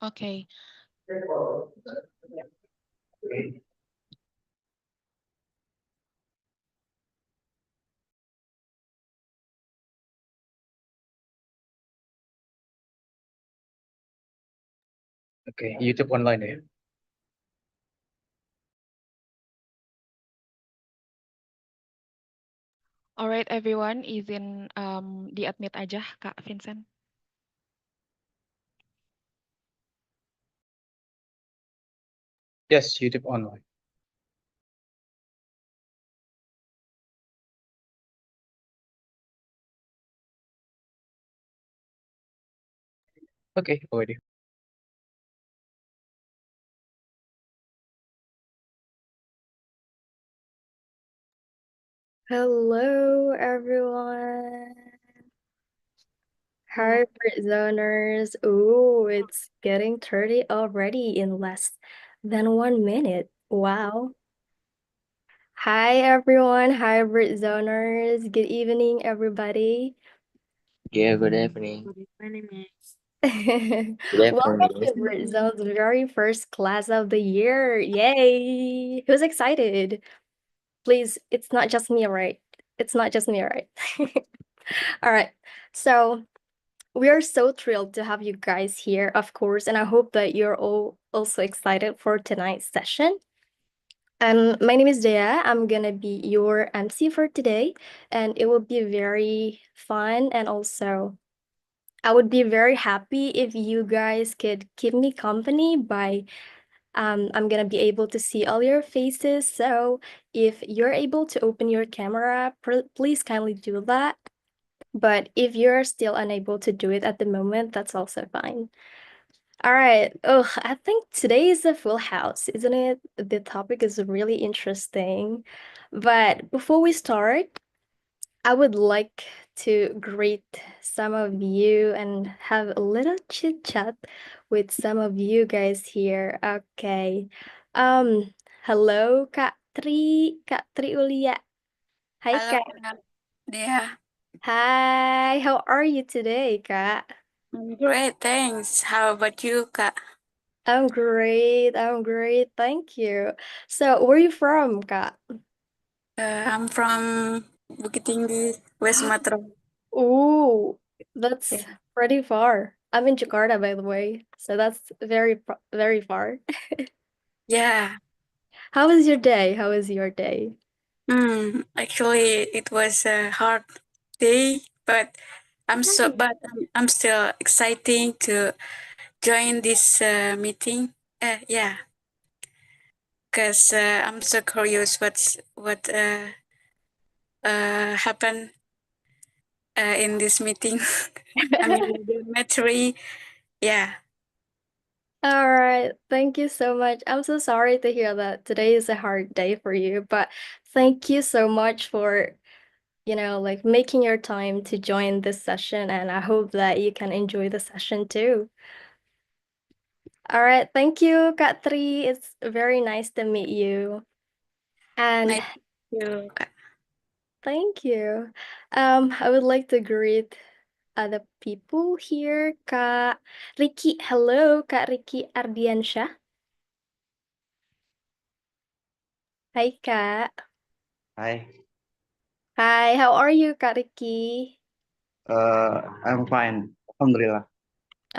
Okay. Oke, YouTube online ya. Alright everyone, izin di-admit aja Kak Vincent. Yes, YouTube online. Oke, already. Hello, everyone. Hi, Britzoners. Ooh, it's getting 30 already in less than 1 minute. Wow. Hi, everyone. Hi, Britzoners. Good evening, everybody. Yeah, good evening. Welcome Good to evening. Britzone's very first class of the year. Yay! Who's excited? Please, it's not just me, right? It's not just me, right? All right. So, we are so thrilled to have you guys here, of course, and I hope that you're all also excited for tonight's session. My name is Dea. I'm gonna be your MC for today, and it will be very fun. And also, I would be very happy if you guys could keep me company by I'm gonna be able to see all your faces. So if you're able to open your camera, please kindly do that. But if you're still unable to do it at the moment, that's also fine. All right. Oh, I think today is a full house, isn't it? The topic is really interesting. But before we start, I would like to greet some of you and have a little chit chat with some of you guys here. Okay. Um, hello, Kak Tri Ulia. Hi, Halo, Kak. Kak Dea. Hi, how are you today, Kak? I'm great, thanks. How about you, Kak? I'm great. I'm great. Thank you. So, where are you from, Kak? I'm from Bukit Tinggi, West Sumatera. Ooh, Yeah. that's pretty far. I'm in Jakarta, by the way. So that's very far. Yeah. How was your day? How was your day? Actually, it was a hard day, but I'm still exciting to join this meeting. Yeah, because I'm so curious what happened in this meeting. I mean, the geometry. Yeah. All right. Thank you so much. I'm so sorry to hear that today is a hard day for you, but thank you so much for, like making your time to join this session, and I hope that you can enjoy the session too. All right. Thank you, Katri. It's very nice to meet you. And Nice to meet you, Kak. thank you. I would like to greet other people here. Kak Ricky, hello, Kak Ricky Ardiansyah. Hai, Kak. Hi. Hi, how are you, Kak Ricky? I'm fine. Alhamdulillah.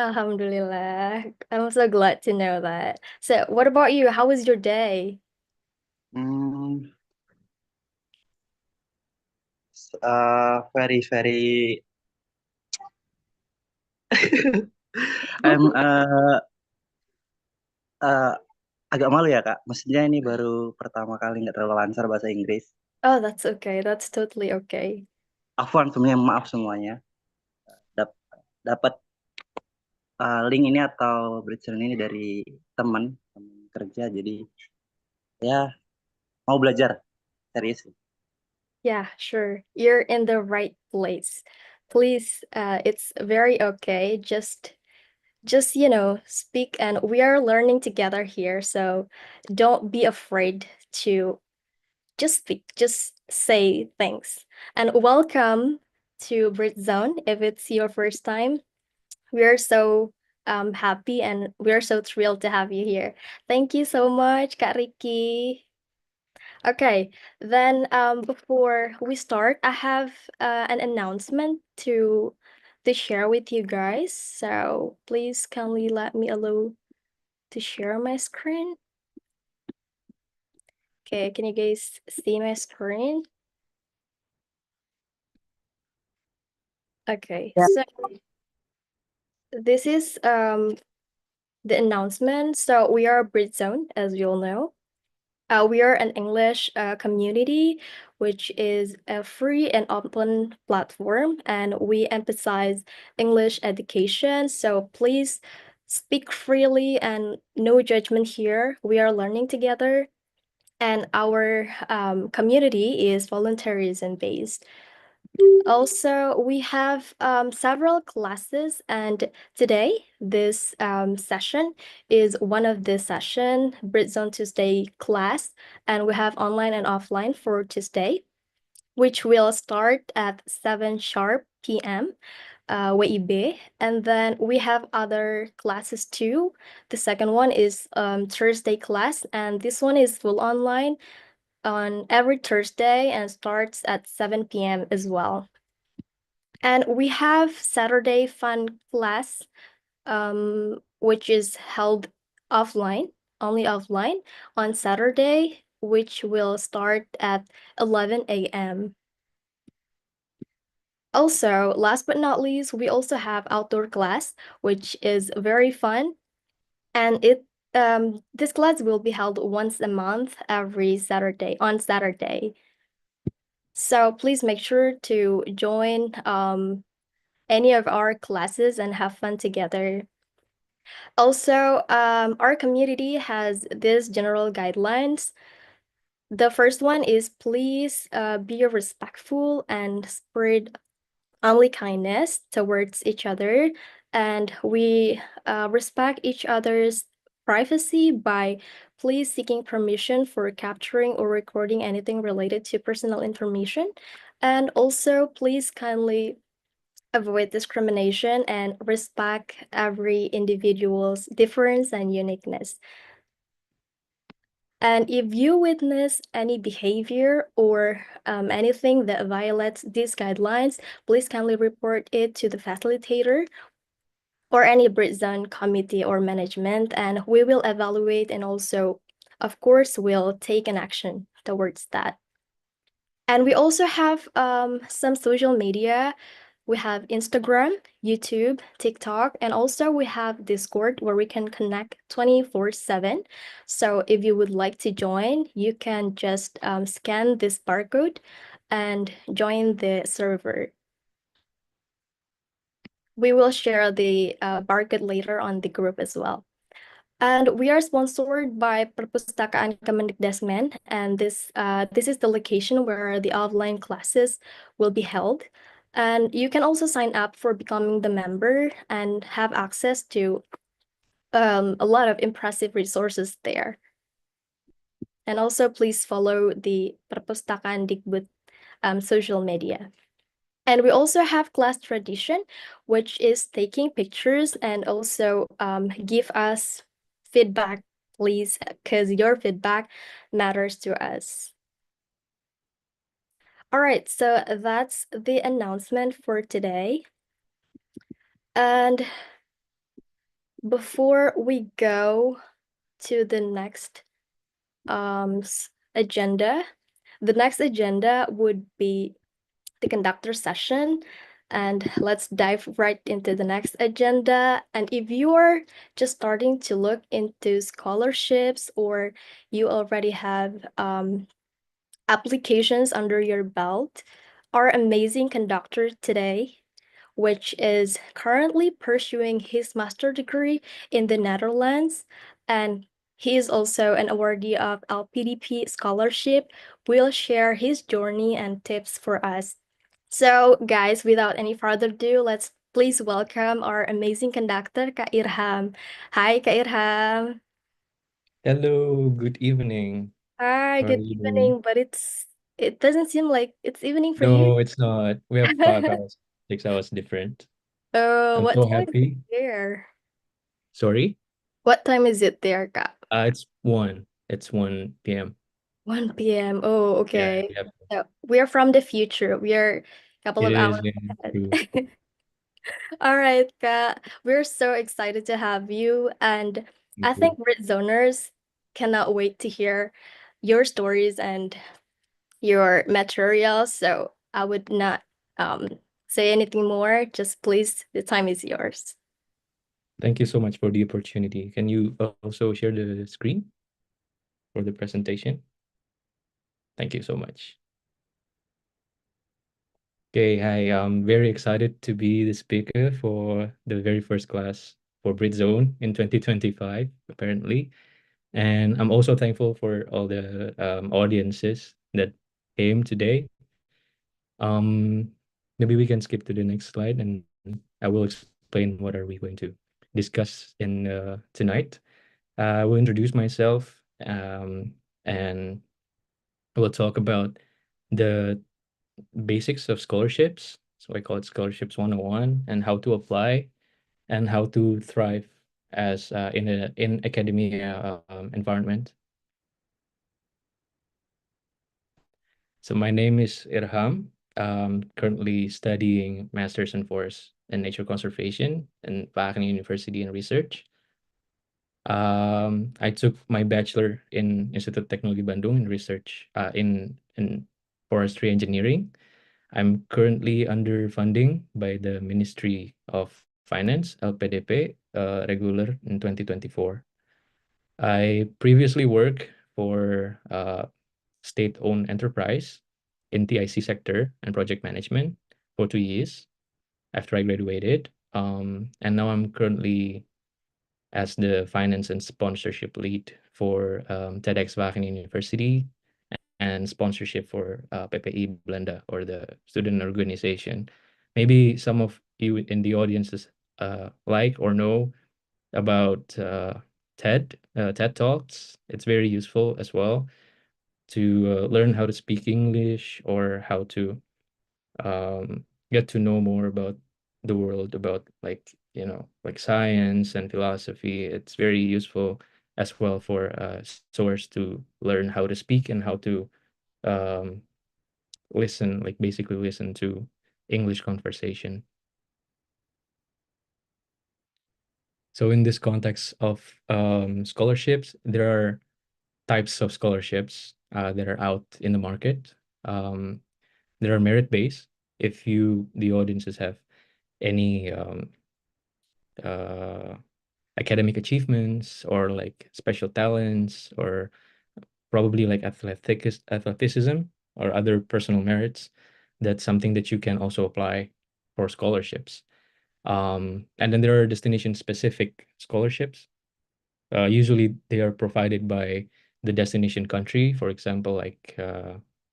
Alhamdulillah. I'm so glad to know that. So, what about you? How was your day? Hmm, very very. I'm uh, agak malu ya Kak. Maksudnya ini baru pertama kali nggak terlalu lancar bahasa Inggris. Oh, that's okay. That's totally okay. Afwan sebenarnya maaf semuanya. Dap- Dapat link ini atau Britzone ini dari teman kerja. Jadi ya mau belajar serius. Yeah, sure. You're in the right place. Please, it's very okay. Just, speak, and we are learning together here, so don't be afraid to just speak, just say things. And welcome to Britzone if it's your first time. We are so happy, and we're so thrilled to have you here. Thank you so much, Kak Ricky. Okay, then before we start, I have an announcement to share with you guys. So please kindly let me allow to share my screen. Okay, can you guys see my screen? Okay, Yeah. so this is the announcement. So we are Britzone, as you all know. We are an English community, which is a free and open platform, and we emphasize English education. So please speak freely and no judgment here. We are learning together, and our community is volunteerism based. Also, we have several classes, and today this session is one of the session, Britzone Tuesday class, and we have online and offline for Tuesday, which will start at 7 sharp p.m. WIB, and then we have other classes too. The second one is Thursday class, and this one is full online on every Thursday and starts at 7 p.m. as well. And we have Saturday fun class, which is held offline, only offline on Saturday, which will start at 11 a.m. Also, last but not least, we also have outdoor class, which is very fun. And this class will be held once a month, every Saturday, on Saturday. So please make sure to join any of our classes and have fun together. Also, our community has these general guidelines. The first one is please be respectful and spread only kindness towards each other. And we respect each other's privacy by please seeking permission for capturing or recording anything related to personal information. And also, please kindly avoid discrimination and respect every individual's difference and uniqueness. And if you witness any behavior or anything that violates these guidelines, please kindly report it to the facilitator or any Britzone committee or management, and we will evaluate and also, of course, will take an action towards that. And we also have some social media. We have Instagram, YouTube, TikTok, and also we have Discord where we can connect 24/7. So if you would like to join, you can just scan this barcode and join the server. We will share the barcode later on the group as well. And we are sponsored by Perpustakaan Kemendikdasmen, and this is the location where the offline classes will be held. And you can also sign up for becoming the member and have access to a lot of impressive resources there. And also please follow the Perpustakaan Dikbud social media. And we also have class tradition, which is taking pictures and also give us feedback, please, because your feedback matters to us. All right, so that's the announcement for today. And before we go to the next agenda, the next agenda would be the conductor session. And let's dive right into the next agenda. And if you are just starting to look into scholarships or you already have applications under your belt, our amazing conductor today, which is currently pursuing his master degree in the Netherlands, and he is also an awardee of LPDP scholarship, will share his journey and tips for us. So, guys, without any further ado, let's please welcome our amazing conductor, Kak Irham. Hi, Kak Irham. Hello, good evening. Hi, How are good you doing? evening. But it doesn't seem like it's evening for you. No, it's not. We have 5 hours, 6 hours different. I'm What so time is it happy. here? Sorry? What time is it there, Kak? It's 1. It's 1 p.m. 1 p.m. Oh, okay. Yep. So we're from the future. We're a couple It of is, hours yeah, true. ahead. All right, Kak. We're so excited to have you. And I Thank think Britzoners cannot wait to hear your stories and your materials. So I would not say anything more. Just please, the time is yours. Thank you so much for the opportunity. Can you also share the screen for the presentation? Thank you so much. Okay, hi. I'm very excited to be the speaker for the very first class for Britzone in 2025, apparently. And I'm also thankful for all the audiences that came today. Maybe we can skip to the next slide and I will explain what are we going to discuss in tonight. I will introduce myself and we'll talk about the basics of scholarships. So I call it Scholarships 101 and how to apply and how to thrive as in academia environment. So my name is Irham. Currently studying Masters in Forest and Nature Conservation in Wageningen University in Research. I took my bachelor in Institut Teknologi Bandung in research in forestry engineering. I'm currently under funding by the Ministry of Finance, LPDP, regular in 2024. I previously worked for state-owned enterprise in TIC sector and project management for 2 years after I graduated. And now I'm currently as the finance and sponsorship lead for TEDx Wageningen University and sponsorship for PPI Belanda or the student organization. Maybe some of you in the audiences like or know about TED Talks. It's very useful as well to learn how to speak English or how to get to know more about the world, about like like science and philosophy. It's very useful as well for source to learn how to speak and how to listen, like basically listen to English conversation. So in this context of scholarships, there are types of scholarships that are out in the market. There are merit-based. If the audiences have any academic achievements or like special talents or probably like athleticism or other personal merits, that's something that you can also apply for scholarships. And then there are destination-specific scholarships. Usually they are provided by the destination country, for example, like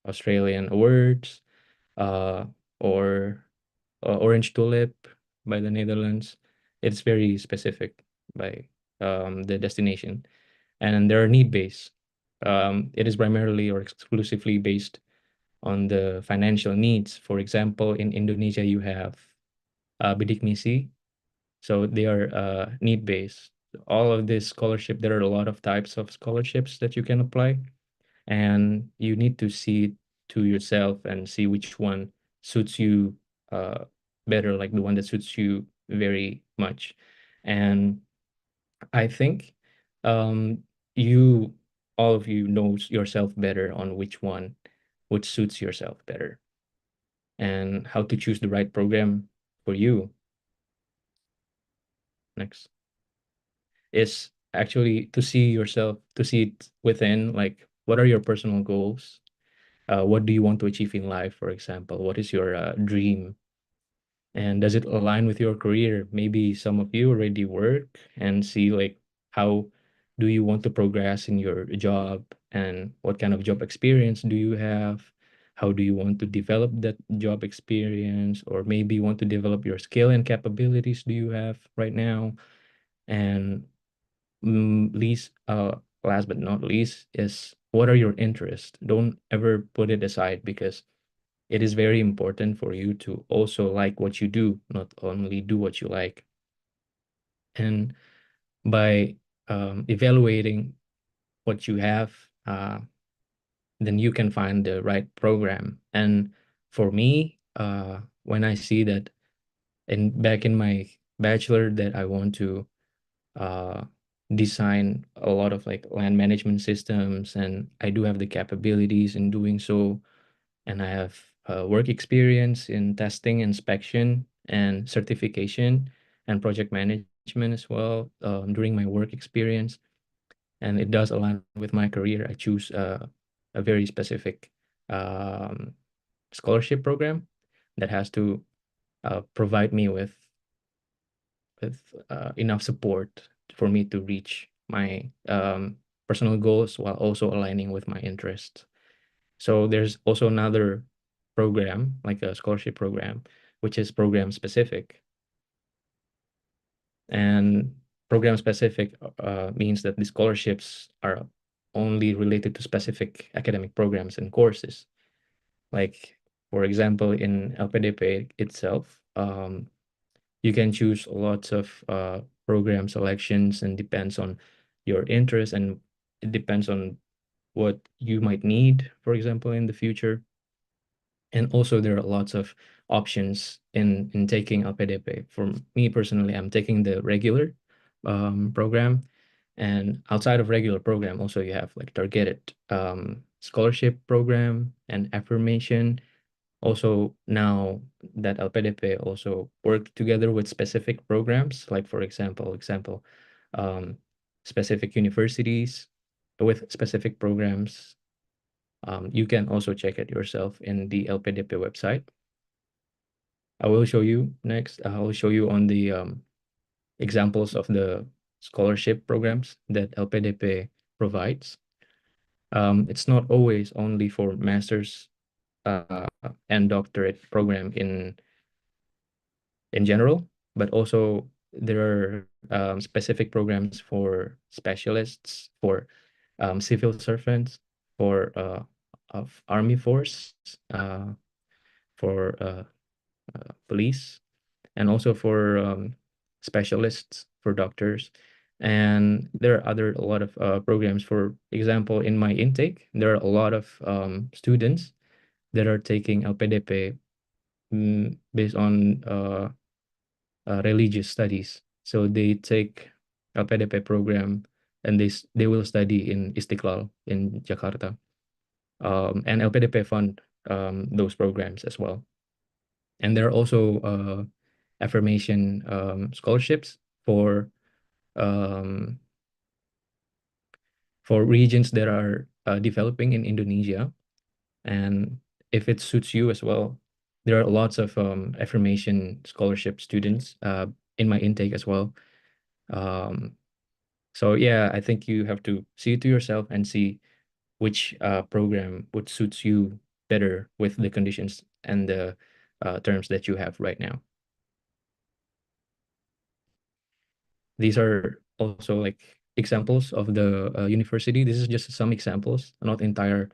Australian awards or Orange Tulip by the Netherlands. It's very specific by the destination. And there are need-based. It is primarily or exclusively based on the financial needs. For example, in Indonesia, you have bidik misi. So they are need-based. All of this scholarship, there are a lot of types of scholarships that you can apply. And you need to see to yourself and see which one suits you better, like the one that suits you very much. And I think you all of you knows yourself better on which one would suits yourself better and how to choose the right program for you. Next is actually to see yourself, to see it within, like what are your personal goals? What do you want to achieve in life, for example? What is your dream? And does it align with your career? Maybe some of you already work and see like how do you want to progress in your job and what kind of job experience do you have? How do you want to develop that job experience? Or maybe you want to develop your skill and capabilities do you have right now? And last but not least is what are your interests? Don't ever put it aside because it is very important for you to also like what you do, not only do what you like. And by evaluating what you have, then you can find the right program. And for me, when I see that back in my bachelor that I want to design a lot of like land management systems, and I do have the capabilities in doing so, and I have work experience in testing, inspection, and certification, and project management as well during my work experience, and it does align with my career. I choose a very specific scholarship program that has to provide me with enough support for me to reach my personal goals while also aligning with my interests. So there's also another program, like a scholarship program, which is program specific. And program specific means that the scholarships are only related to specific academic programs and courses. Like, for example, in LPDP itself, you can choose lots of program selections, and depends on your interest, and it depends on what you might need, for example, in the future. And also there are lots of options in taking LPDP. For me personally, I'm taking the regular program, and outside of regular program, also you have like targeted scholarship program and affirmation. Also now that LPDP also work together with specific programs, like for example, specific universities with specific programs. You can also check it yourself in the LPDP website. I will show you next. I will show you on the examples of the scholarship programs that LPDP provides. It's not always only for master's and doctorate program in general, but also there are specific programs for specialists, for civil servants, for of army force, for police, and also for specialists, for doctors. And there are a lot of programs. For example, in my intake, there are a lot of students that are taking LPDP based on religious studies. So they take LPDP program, and they will study in Istiqlal in Jakarta. And LPDP fund those programs as well. And there are also affirmation scholarships for regions that are developing in Indonesia. And if it suits you as well, there are lots of affirmation scholarship students in my intake as well. So yeah, I think you have to see it to yourself and see which program would suits you better with the conditions and the terms that you have right now. These are also like examples of the university. This is just some examples, not entire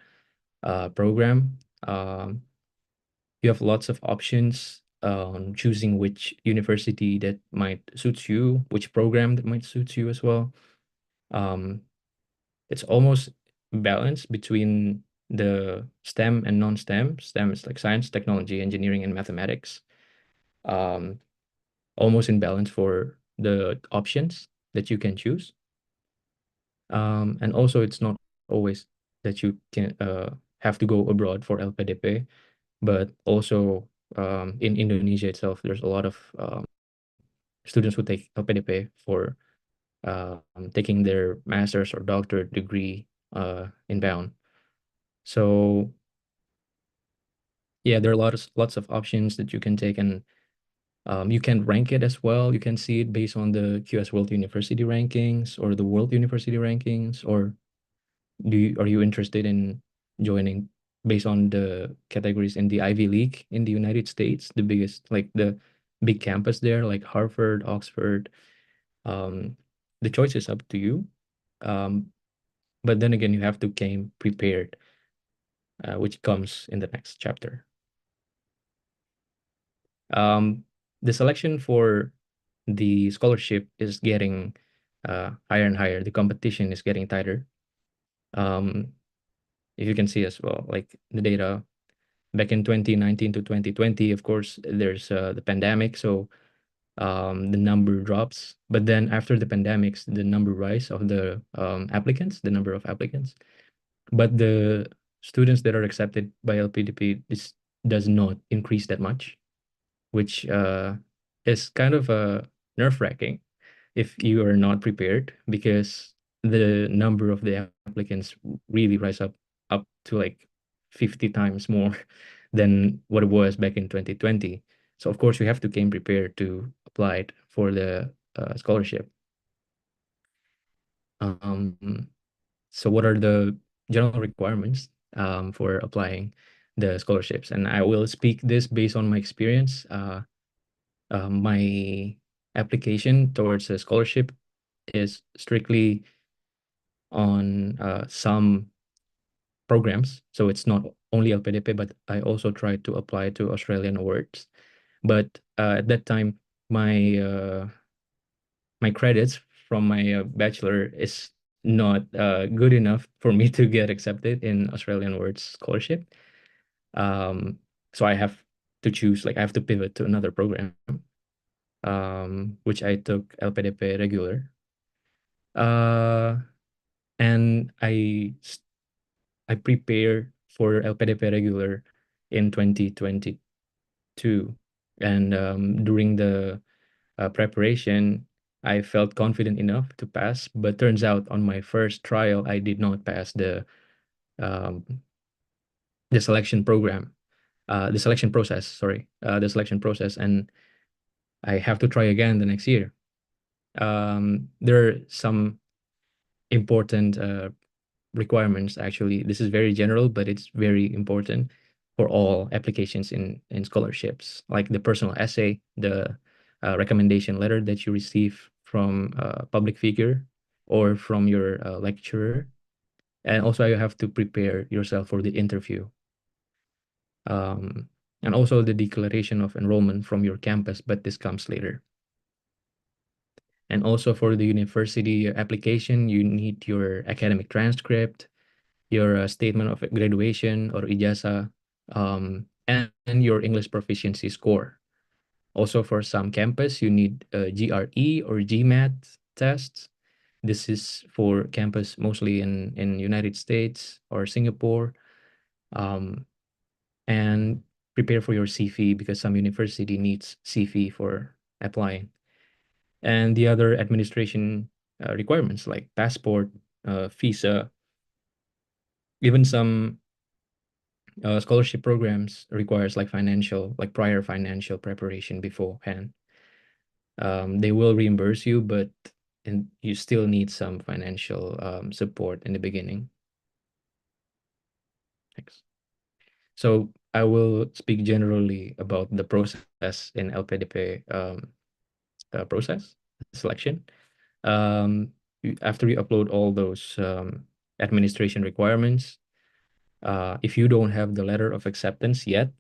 program. You have lots of options on choosing which university that might suits you, which program that might suits you as well. It's almost balanced between the STEM and non-STEM. STEM is like science, technology, engineering, and mathematics. Almost in balance for the options that you can choose. And also it's not always that you can have to go abroad for LPDP, but also in Indonesia itself, there's a lot of students who take LPDP for taking their master's or doctorate degree inbound. So yeah, there are lots of options that you can take, and you can rank it as well. You can see it based on the QS World University rankings or the World University rankings, or are you interested in joining based on the categories in the Ivy League in the United States, the biggest, like the big campus there, like Harvard, Oxford? The choice is up to you. But then again, you have to came prepared, which comes in the next chapter. The selection for the scholarship is getting higher and higher. The competition is getting tighter. If you can see as well, like the data back in 2019 to 2020, of course, there's the pandemic, so the number drops. But then after the pandemics, the number rise of the applicants, the number of applicants. But the students that are accepted by LPDP does not increase that much, which is kind of nerve-wracking if you are not prepared, because the number of the applicants really rise up to like 50 times more than what it was back in 2020. So of course you have to came prepared to apply it for the scholarship. So what are the general requirements for applying the scholarships? And I will speak this based on my experience. My application towards a scholarship is strictly on some programs. So it's not only LPDP, but I also tried to apply to Australian awards. But at that time, my credits from my bachelor is not good enough for me to get accepted in Australian awards scholarship. So I have to choose, like I have to pivot to another program, which I took LPDP regular. And I prepare for LPDP regular in 2022, and during the preparation, I felt confident enough to pass. But turns out on my first trial, I did not pass the selection program, the selection process. Sorry, the selection process, and I have to try again the next year. There are some important requirements. Actually, this is very general, but it's very important for all applications in scholarships, like the personal essay, the recommendation letter that you receive from a public figure or from your lecturer. And also you have to prepare yourself for the interview. And also the declaration of enrollment from your campus, but this comes later. And also for the university application, you need your academic transcript, your statement of graduation or ijazah, and your English proficiency score. Also for some campus, you need a GRE or GMAT tests. This is for campus mostly in United States or Singapore. And prepare for your CV, because some university needs CV for applying. And the other administration requirements like passport, visa, even some scholarship programs requires like prior financial preparation beforehand. They will reimburse you, but you still need some financial support in the beginning. Thanks. So I will speak generally about the process in LPDP process selection. After you upload all those administration requirements, if you don't have the letter of acceptance yet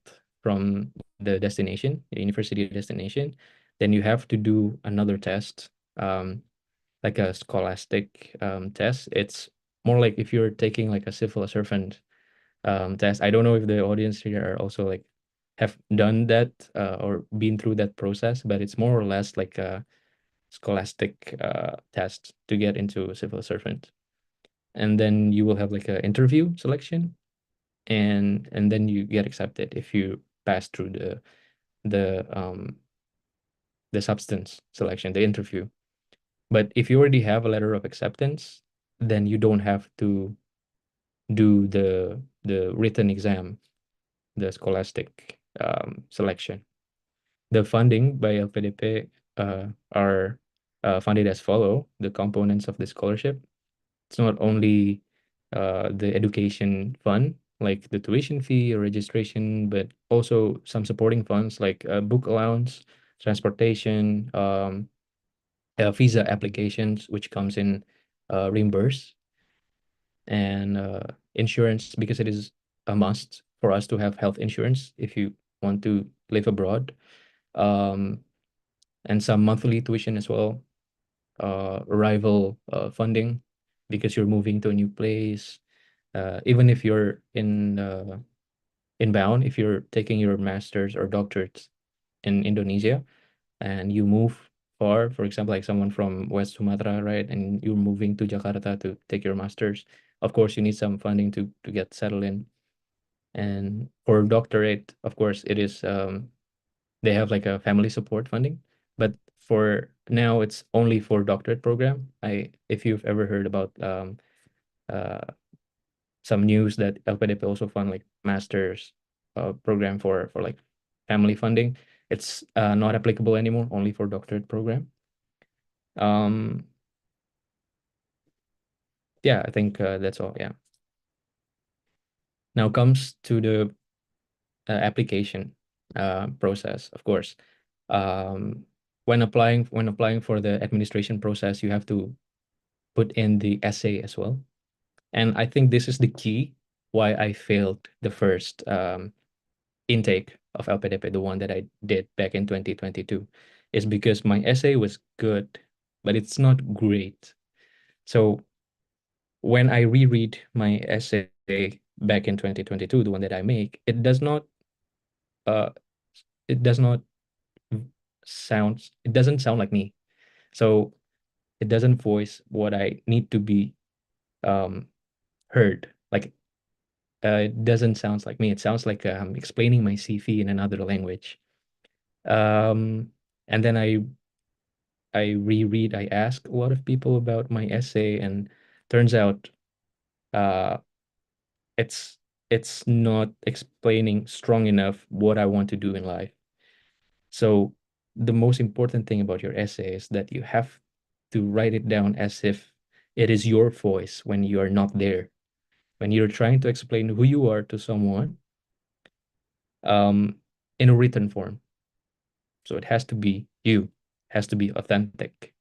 from the destination, the university destination, then you have to do another test, like a scholastic test. It's more like if you're taking like a civil servant test. I don't know if the audience here are also like have done that or been through that process, but it's more or less like a scholastic test to get into a civil servant. And then you will have like an interview selection, and then you get accepted if you pass through the substance selection, the interview. But if you already have a letter of acceptance, then you don't have to do the written exam, the scholastic selection. The funding by LPDP are funded as follow, the components of the scholarship. It's not only the education fund, like the tuition fee or registration, but also some supporting funds like book allowance, transportation, visa applications, which comes in reimbursed, and insurance, because it is a must for us to have health insurance if you want to live abroad, and some monthly tuition as well. arrival funding because you're moving to a new place. Even if you're inbound, if you're taking your master's or doctorates in Indonesia and you move far, for example, like someone from West Sumatra, right? And you're moving to Jakarta to take your master's. Of course, you need some funding to get settled in. And for doctorate, of course, it is they have like a family support funding, but for now it's only for doctorate program. If you've ever heard about some news that LPDP also fund like master's program for like family funding, it's not applicable anymore, only for doctorate program. Yeah, I think that's all. Yeah. Now comes to the application process. Of course, when applying for the administration process, you have to put in the essay as well. And I think this is the key why I failed the first intake of LPDP, the one that I did back in 2022, is because my essay was good, but it's not great. So when I reread my essay back in 2022, the one that I make, it does not sound like me. So it doesn't voice what I need to be heard. Like it doesn't sound like me. It sounds like I'm explaining my CV in another language. And then I reread. I ask a lot of people about my essay, and turns out it's not explaining strong enough what I want to do in life. So the most important thing about your essay is that you have to write it down as if it is your voice when you are not there. When you're trying to explain who you are to someone in a written form. So it has to be you, has to be authentic.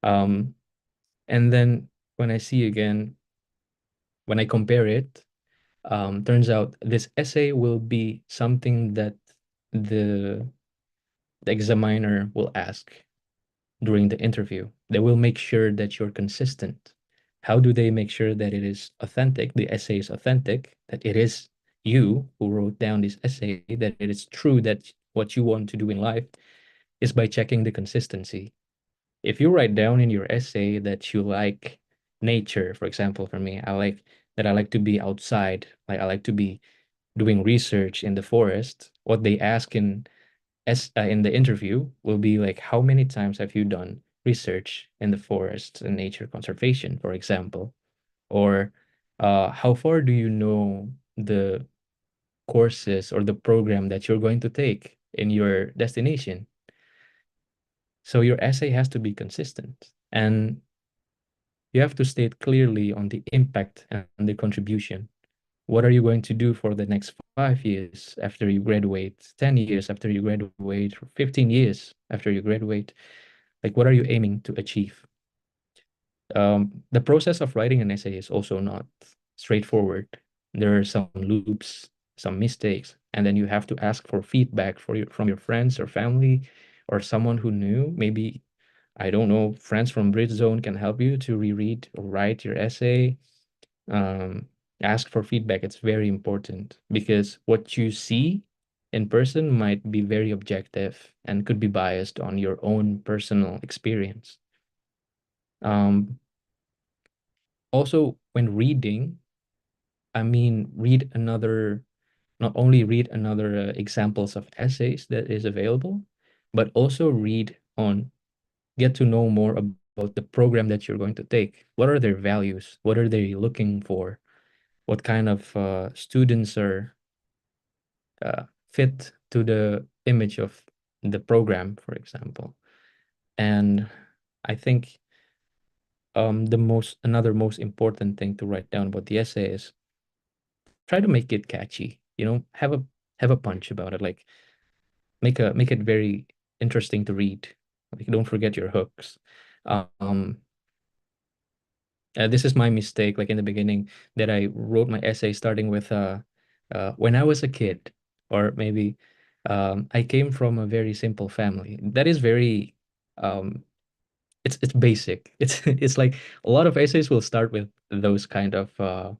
And then when I see again, when I compare it, turns out this essay will be something that the examiner will ask during the interview. They will make sure that you're consistent. How do they make sure that it is authentic, the essay is authentic, that it is you who wrote down this essay, that it is true that what you want to do in life, is by checking the consistency. If you write down in your essay that you like nature, for example, for me, I like to be outside, like I like to be doing research in the forest, what they ask in the interview will be like, how many times have you done research in the forest and nature conservation, for example? Or how far do you know the courses or the program that you're going to take in your destination? So your essay has to be consistent, and you have to state clearly on the impact and the contribution. What are you going to do for the next 5 years after you graduate, 10 years after you graduate, 15 years after you graduate? Like, what are you aiming to achieve? The process of writing an essay is also not straightforward. There are some loops, some mistakes, and then you have to ask for feedback from your friends or family or someone who knew. Maybe, I don't know, friends from Britzone can help you to reread or write your essay. Ask for feedback. It's very important because what you see in person might be very objective and could be biased on your own personal experience. Also, when reading, I mean, not only read another examples of essays that is available, but also get to know more about the program that you're going to take. What are their values? What are they looking for? What kind of students are fit to the image of the program, for example? And I think another most important thing to write down about the essay is try to make it catchy. Have a punch about it. Like make it very interesting to read. Like don't forget your hooks. This is my mistake. Like in the beginning, that I wrote my essay starting with when I was a kid, or maybe I came from a very simple family. That is very it's basic. It's like a lot of essays will start with those kind of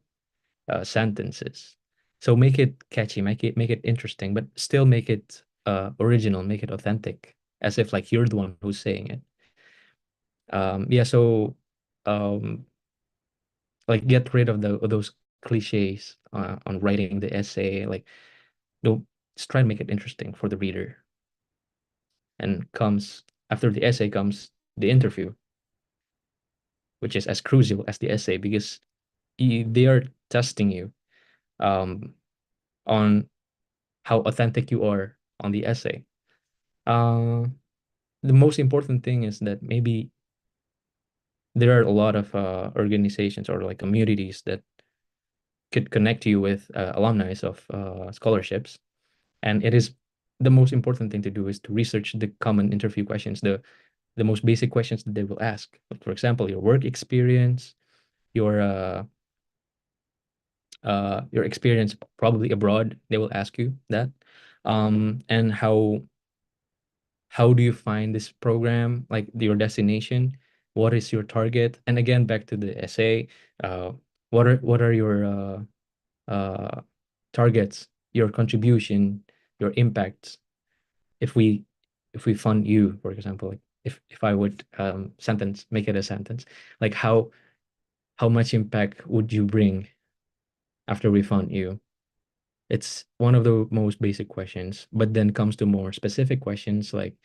sentences. So make it catchy, make it interesting, but still make it original, make it authentic, as if like you're the one who's saying it. Yeah, so like get rid of those cliches on writing the essay. Like, don't just try to make it interesting for the reader. And comes after the essay comes the interview, which is as crucial as the essay, because they are testing you on how authentic you are on the essay. The most important thing is that maybe there are a lot of organizations or like communities that could connect you with alumni of scholarships, and it is the most important thing to do is to research the common interview questions, the most basic questions that they will ask. Like, for example, your work experience, your experience probably abroad. They will ask you that, and how do you find this program, like your destination, what is your target, and again back to the essay, what are your targets, your contribution, your impacts. If we fund you, for example, like if I would make it a sentence, like how much impact would you bring after we fund you? It's one of the most basic questions, but then comes to more specific questions like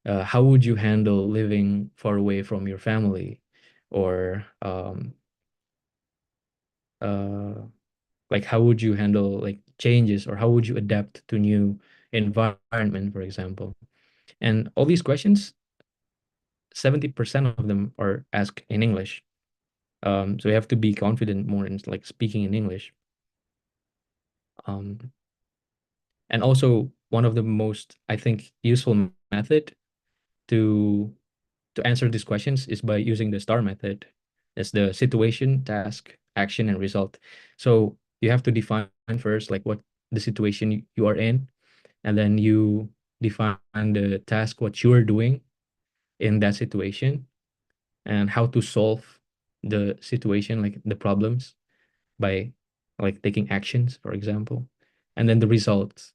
how would you handle living far away from your family, or like how would you handle like changes, or how would you adapt to new environment, for example. And all these questions, 70% of them are asked in English. So you have to be confident more in like speaking in English. And also one of the most, I think, useful method to answer these questions is by using the STAR method. That's the situation, task, action, and result. So you have to define first like what the situation you are in, and then you define the task, what you are doing in that situation, and how to solve the situation, like the problems, by like taking actions, for example. And then the results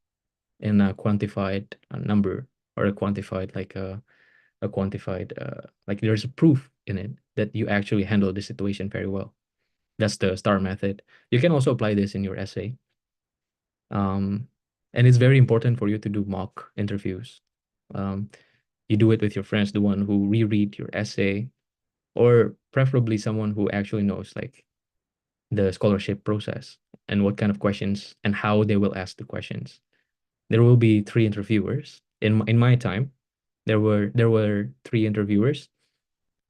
in a quantified number, or a quantified like there's a proof in it that you actually handle the situation very well. That's the STAR method. You can also apply this in your essay. And it's very important for you to do mock interviews. You do it with your friends, the one who reread your essay, or preferably someone who actually knows like the scholarship process and what kind of questions and how they will ask the questions. There will be 3 interviewers. In my time, there were 3 interviewers,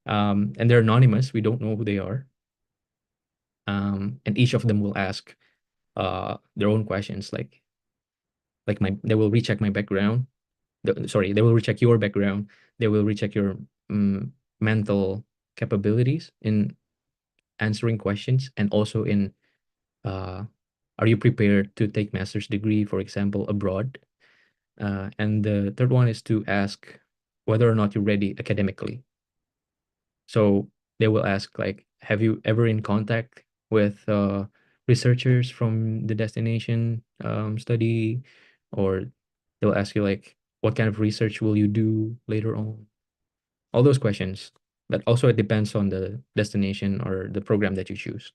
and they're anonymous. We don't know who they are. And each of them will ask their own questions, like they will recheck my background. They will recheck your background. They will recheck your mental capabilities in answering questions, and also in are you prepared to take master's degree, for example, abroad. And the third one is to ask whether or not you're ready academically. So they will ask like, have you ever in contact with researchers from the destination study? Or they'll ask you like, what kind of research will you do later on? All those questions. But also it depends on the destination or the program that you choose.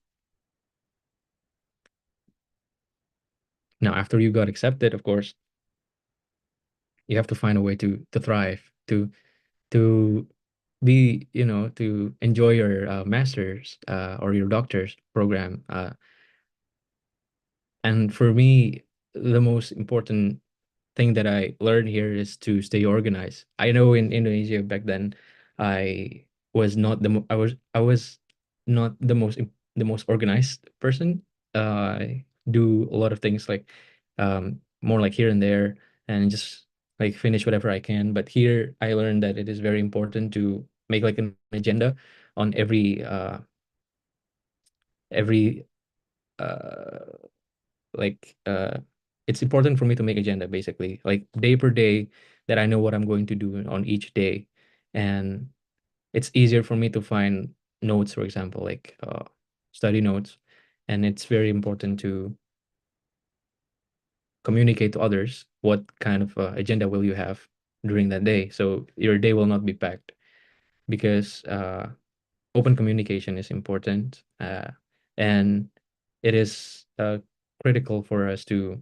Now, after you got accepted, of course, you have to find a way to thrive, to be, to enjoy your master's or your doctor's program. And for me, the most important thing that I learned here is to stay organized. I know in Indonesia back then, I was not I was not the most organized person. I do a lot of things like more like here and there, and just like finish whatever I can. But here I learned that it is very important to make like an agenda on every uh like it's important for me to make agenda, basically, like day per day, that I know what I'm going to do on each day. And it's easier for me to find notes, for example, like study notes, and it's very important to communicate to others what kind of agenda will you have during that day, so your day will not be packed, because open communication is important, and it is critical for us to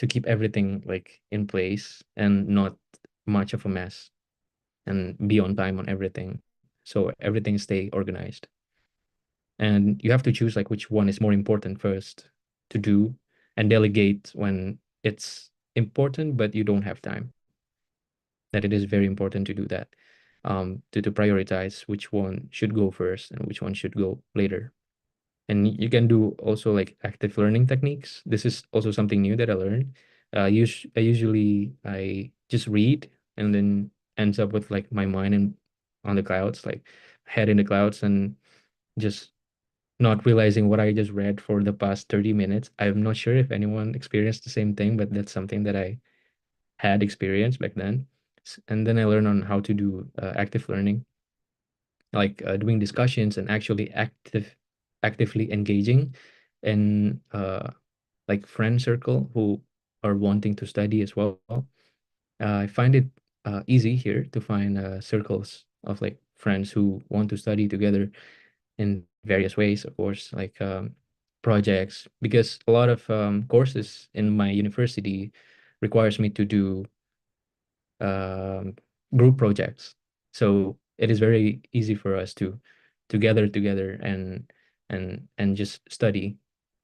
keep everything like in place and not much of a mess, and be on time on everything, so everything stay organized. And you have to choose like which one is more important first to do, and delegate when it's important but you don't have time. That it is very important to do that, to prioritize which one should go first and which one should go later. And you can do also like active learning techniques. This is also something new that I learned. Usually I just read and then ends up with like my mind on the clouds, like head in the clouds, and just not realizing what I just read for the past 30 minutes. I'm not sure if anyone experienced the same thing, but that's something that I had experienced back then. And then I learned on how to do active learning, like doing discussions and actually actively engaging in like friend circle who are wanting to study as well. I find it easy here to find circles of like friends who want to study together in various ways, of course, like projects, because a lot of courses in my university requires me to do group projects. So it is very easy for us to gather together and just study,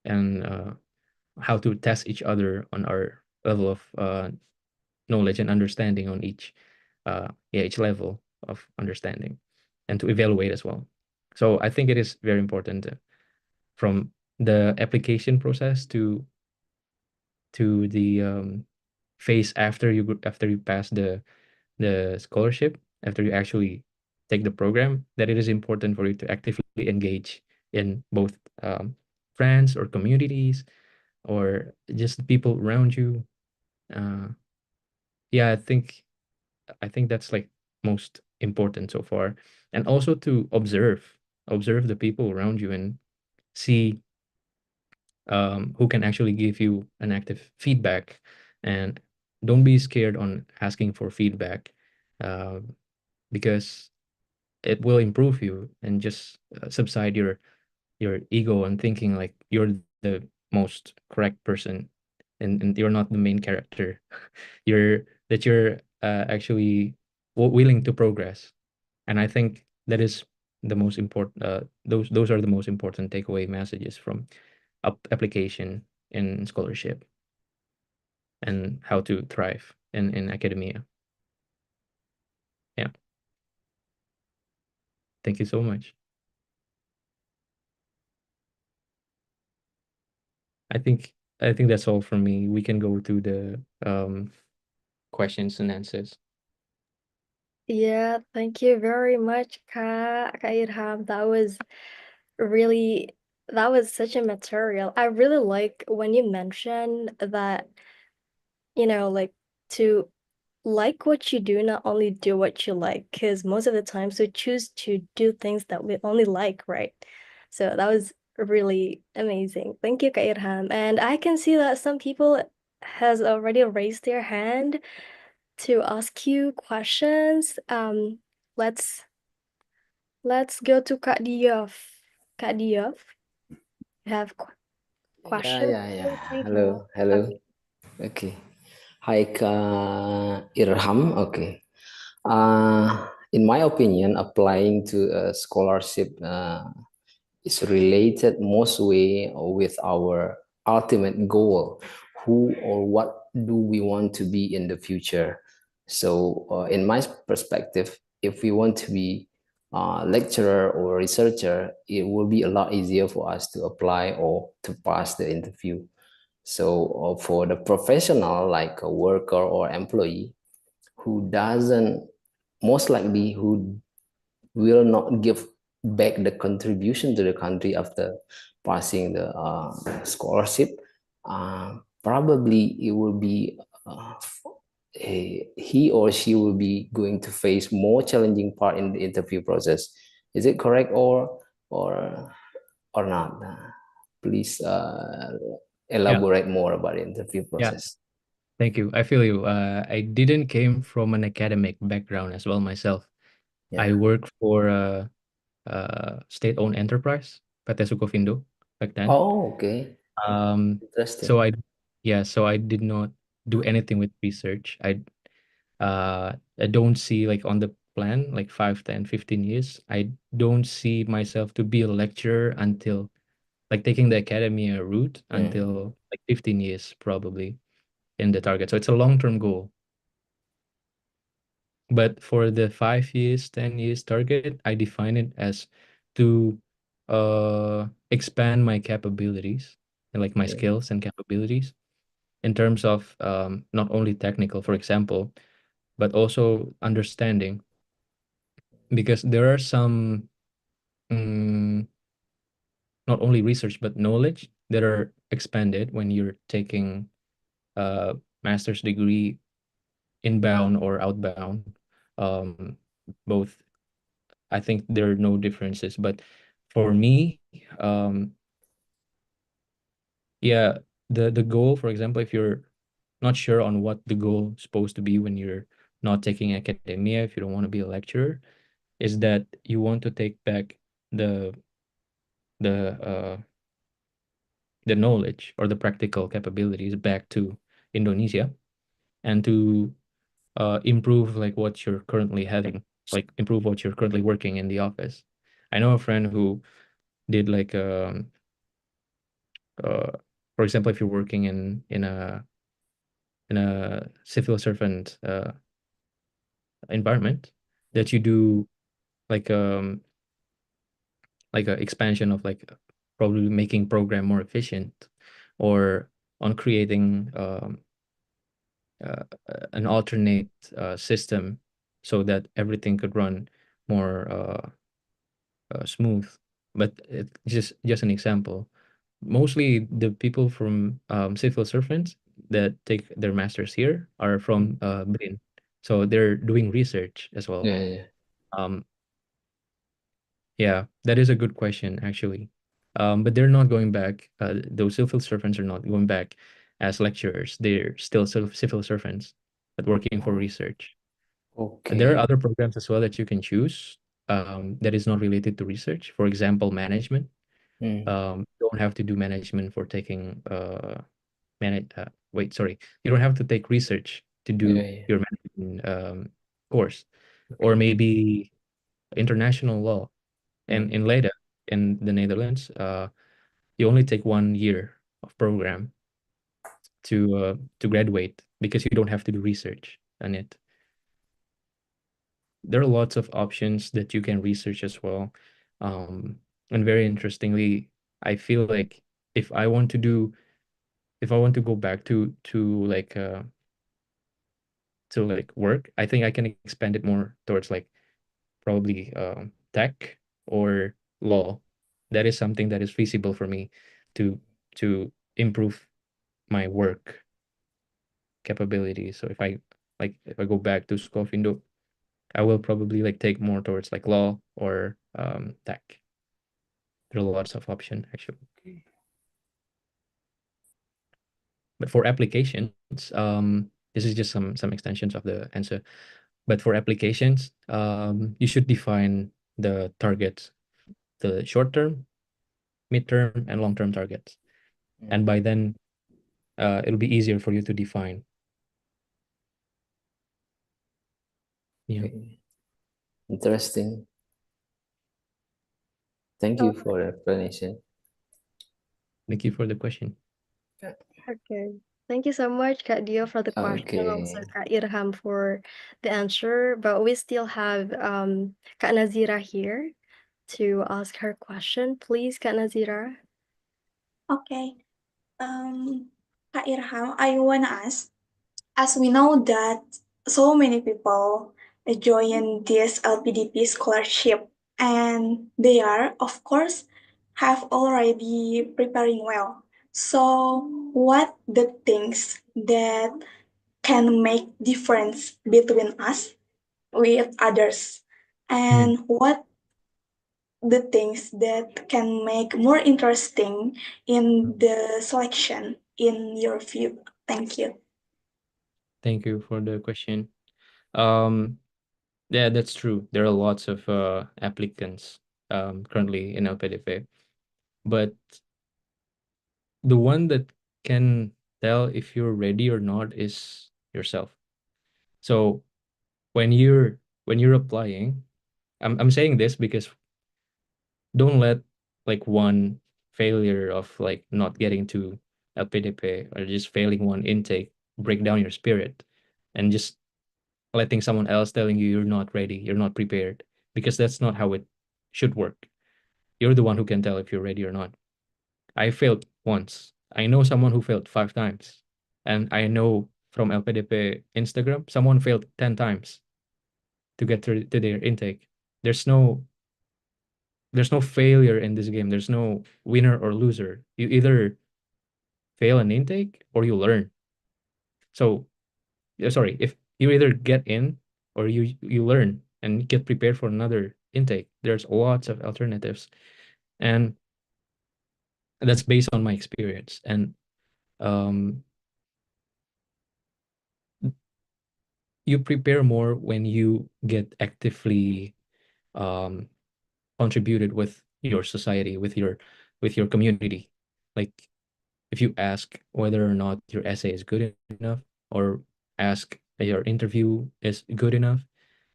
and how to test each other on our level of knowledge and understanding on each level of understanding, and to evaluate as well. So I think it is very important from the application process to the phase after you pass the scholarship, after you actually take the program, that it is important for you to actively engage in both friends or communities or just the people around you. Yeah, I think that's like most important so far. And also to observe the people around you and see who can actually give you an active feedback, and don't be scared on asking for feedback, because it will improve you and just subside your ego and thinking like you're the most correct person, and you're not the main character. you're actually willing to progress. And I think that is the most important, those are the most important takeaway messages from application in scholarship and how to thrive in academia. Yeah. Thank you so much. I think that's all from me. We can go to the questions and answers. Yeah, thank you very much, Kak Irham. That was such a material. I really like when you mentioned that, like to like what you do, not only do what you like, because most of the times we choose to do things that we only like, right? So that was really amazing. Thank you, Kak Irham. And I can see that some people has already raised their hand to ask you questions. Let's go to Kak Diof. Kak Diof, you have questions? Yeah. Anything? Hello. Okay. Okay. Hi, Kak Irham. Okay. In my opinion, applying to a scholarship is related most way with our ultimate goal. Who or what do we want to be in the future? So, in my perspective, if we want to be a lecturer or researcher, it will be a lot easier for us to apply or to pass the interview. So, for the professional, like a worker or employee, who doesn't, most likely, who will not give back the contribution to the country after passing the scholarship, probably it will be he or she will be going to face more challenging part in the interview process. Is it correct or not? Please elaborate more about the interview process. Thank you. I feel you. I didn't came from an academic background as well myself. I worked for a state-owned enterprise, PT Sukovindo, back then. Oh, okay. Interesting. So I did not do anything with research. I don't see like on the plan, like 5, 10, 15 years, I don't see myself to be a lecturer until like taking the academia route until like 15 years probably in the target. So it's a long-term goal. But for the 5 years, 10 years target, I define it as to expand my capabilities and like my skills and capabilities in terms of not only technical, for example, but also understanding. Because there are some not only research but knowledge that are expanded when you're taking a master's degree inbound or outbound. Both, I think there are no differences, but for me, the goal, for example, if you're not sure on what the goal is supposed to be when you're not taking academia, if you don't want to be a lecturer, is that you want to take back the knowledge or the practical capabilities back to Indonesia and to improve like what you're currently having, like improve what you're currently working in the office. I know a friend who did like for example, if you're working in a civil servant environment, that you do like a expansion of like probably making program more efficient or on creating an alternate system so that everything could run more smooth. But it's just an example. Mostly the people from civil servants that take their masters here are from BRIN, so they're doing research as well. That is a good question actually. But they're not going back. Those civil servants are not going back as lecturers. They're still civil servants, but working for research. Okay. There are other programs as well that you can choose that is not related to research. For example, management. You don't have to do management for taking you don't have to take research to do your management course. Or maybe international law. And in Leiden, in the Netherlands, you only take 1 year of program to graduate because you don't have to do research on it. There are lots of options that you can research as well. And very interestingly, I feel like if I want to go back to work, I think I can expand it more towards like probably tech or law. That is something that is feasible for me to improve my work capability. So if I go back to Scofindo, I will probably like take more towards like law or tech. There are lots of options actually. But for applications, this is just some extensions of the answer. But for applications, you should define the targets, the short term, mid-term, and long-term targets. And by then, it'll be easier for you to define. Yeah. Okay. Interesting. Thank you for the explanation. Thank you for the question. Okay. Thank you so much, Kak Dio, for the question. Also, Kak Irham for the answer. But we still have Kak Nazira here to ask her question. Please, Kak Nazira. Okay. Kak Irham, I wanna ask, as we know that so many people join this LPDP scholarship, and they are, of course, have already preparing well. So, what the things that can make difference between us with others, and what the things that can make more interesting in the selection in your view? Thank you. Thank you for the question. Yeah, that's true. There are lots of applicants currently in LPDP, but the one that can tell if you're ready or not is yourself. So when you're applying, I'm saying this because don't let like one failure of like not getting to LPDP or just failing one intake break down your spirit, and just letting someone else telling you you're not ready, you're not prepared, because that's not how it should work. You're the one who can tell if you're ready or not. I failed once. I know someone who failed 5 times. And I know from LPDP Instagram, someone failed 10 times to get to their intake. There's no failure in this game. There's no winner or loser. You either fail an intake or you learn. So, sorry, if you either get in or you learn and get prepared for another intake. There's lots of alternatives, and that's based on my experience. And you prepare more when you get actively contributed with your society, with your community. Like if you ask whether or not your essay is good enough, or ask your interview is good enough,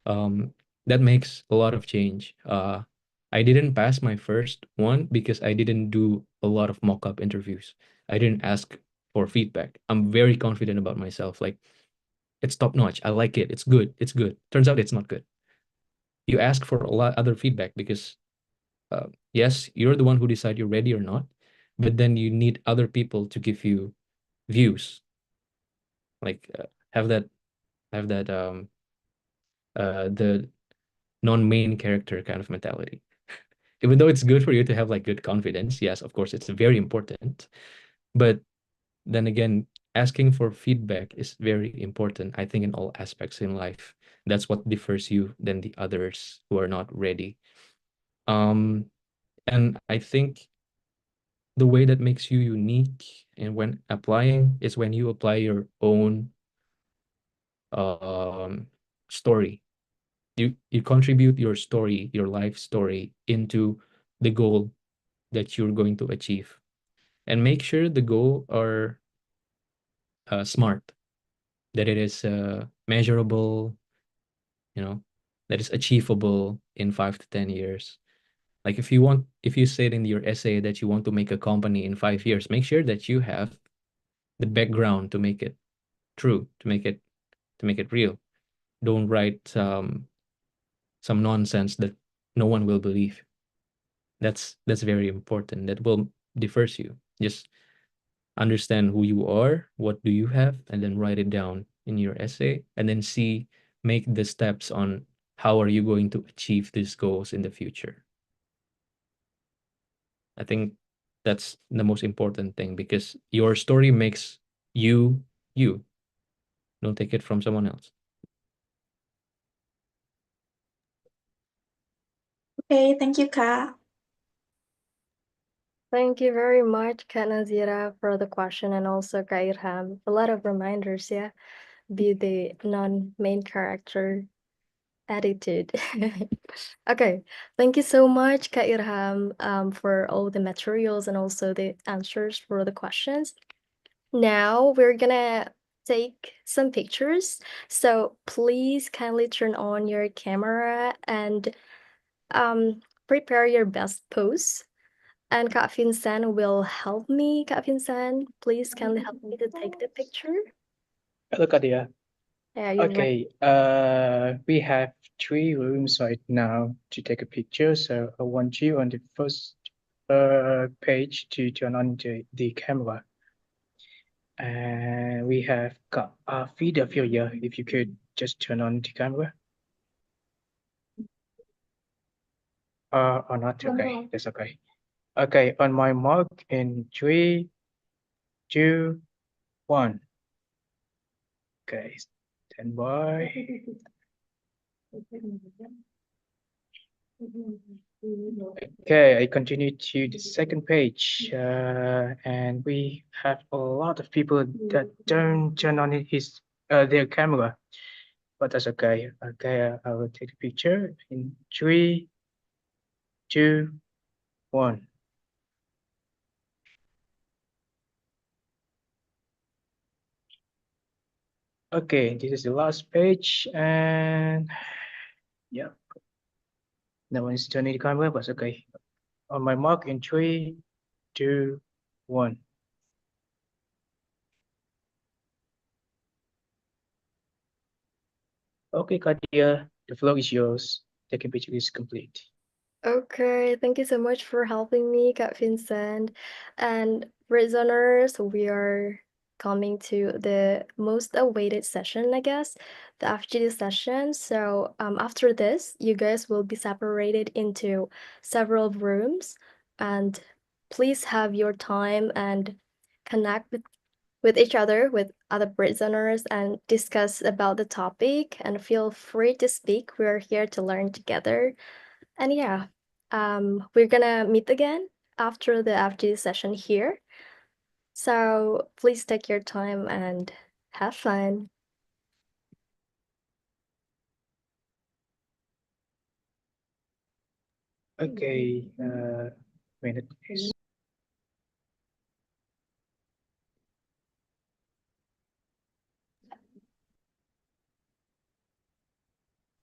that makes a lot of change. I didn't pass my first one because I didn't do a lot of mock-up interviews. I didn't ask for feedback. I'm very confident about myself. Like, it's top notch. I like it. It's good. It's good. Turns out it's not good. You ask for a lot other feedback because, yes, you're the one who decide you're ready or not, but then you need other people to give you views. Like have that the non-main character kind of mentality. Even though it's good for you to have like good confidence, yes, of course, it's very important. But then again, asking for feedback is very important, I think, in all aspects in life. That's what differs you than the others who are not ready. And I think the way that makes you unique and when applying is when you apply your own story. You contribute your story, your life story, into the goal that you're going to achieve, and make sure the goal are smart, that it is measurable, that is achievable in 5 to 10 years. Like if you said in your essay that you want to make a company in 5 years, make sure that you have the background to make it true, to make it real. Don't write some nonsense that no one will believe. That's very important. That will differs you. Just understand who you are, what do you have, and then write it down in your essay, and then make the steps on how are you going to achieve these goals in the future. I think that's the most important thing, because your story makes you you. Don't take it from someone else. Okay, thank you, Kak. Thank you very much, Kak Nazira, for the question, and also Kak Irham. A lot of reminders, yeah. Be the non-main character attitude. Okay, thank you so much, Kak Irham, for all the materials and also the answers for the questions. Now we're gonna take some pictures. So please kindly turn on your camera and prepare your best pose. And Kak Vincent will help me. Kak Vincent, please kindly help me to take the picture. Hello, Kadia. Yeah, you're right. Okay, we have 3 rooms right now to take a picture. So I want you on the first page to turn on the camera. And we have got a feed of you here. If you could just turn on the camera. Or not, okay, that's okay. Okay, on my mark in 3, 2, 1. Okay, stand by. Okay, I continue to the second page, and we have a lot of people that don't turn on their camera, but that's okay. Okay, I will take a picture in 3, 2, 1. Okay, this is the last page, and yeah, no one is turning the camera, but it's okay. On my mark, in 3, 2, 1. Okay, Katia, the floor is yours. Taking picture is complete. Okay, thank you so much for helping me, Kak Vincent. And Britzoners, we are coming to the most awaited session, I guess, the FGD session. So after this, you guys will be separated into several rooms, and please have your time and connect with each other, with other Britzoners, and discuss about the topic, and feel free to speak. We're here to learn together. And yeah, we're gonna meet again after the FGD session here. So please take your time and have fun. Okay, minute please.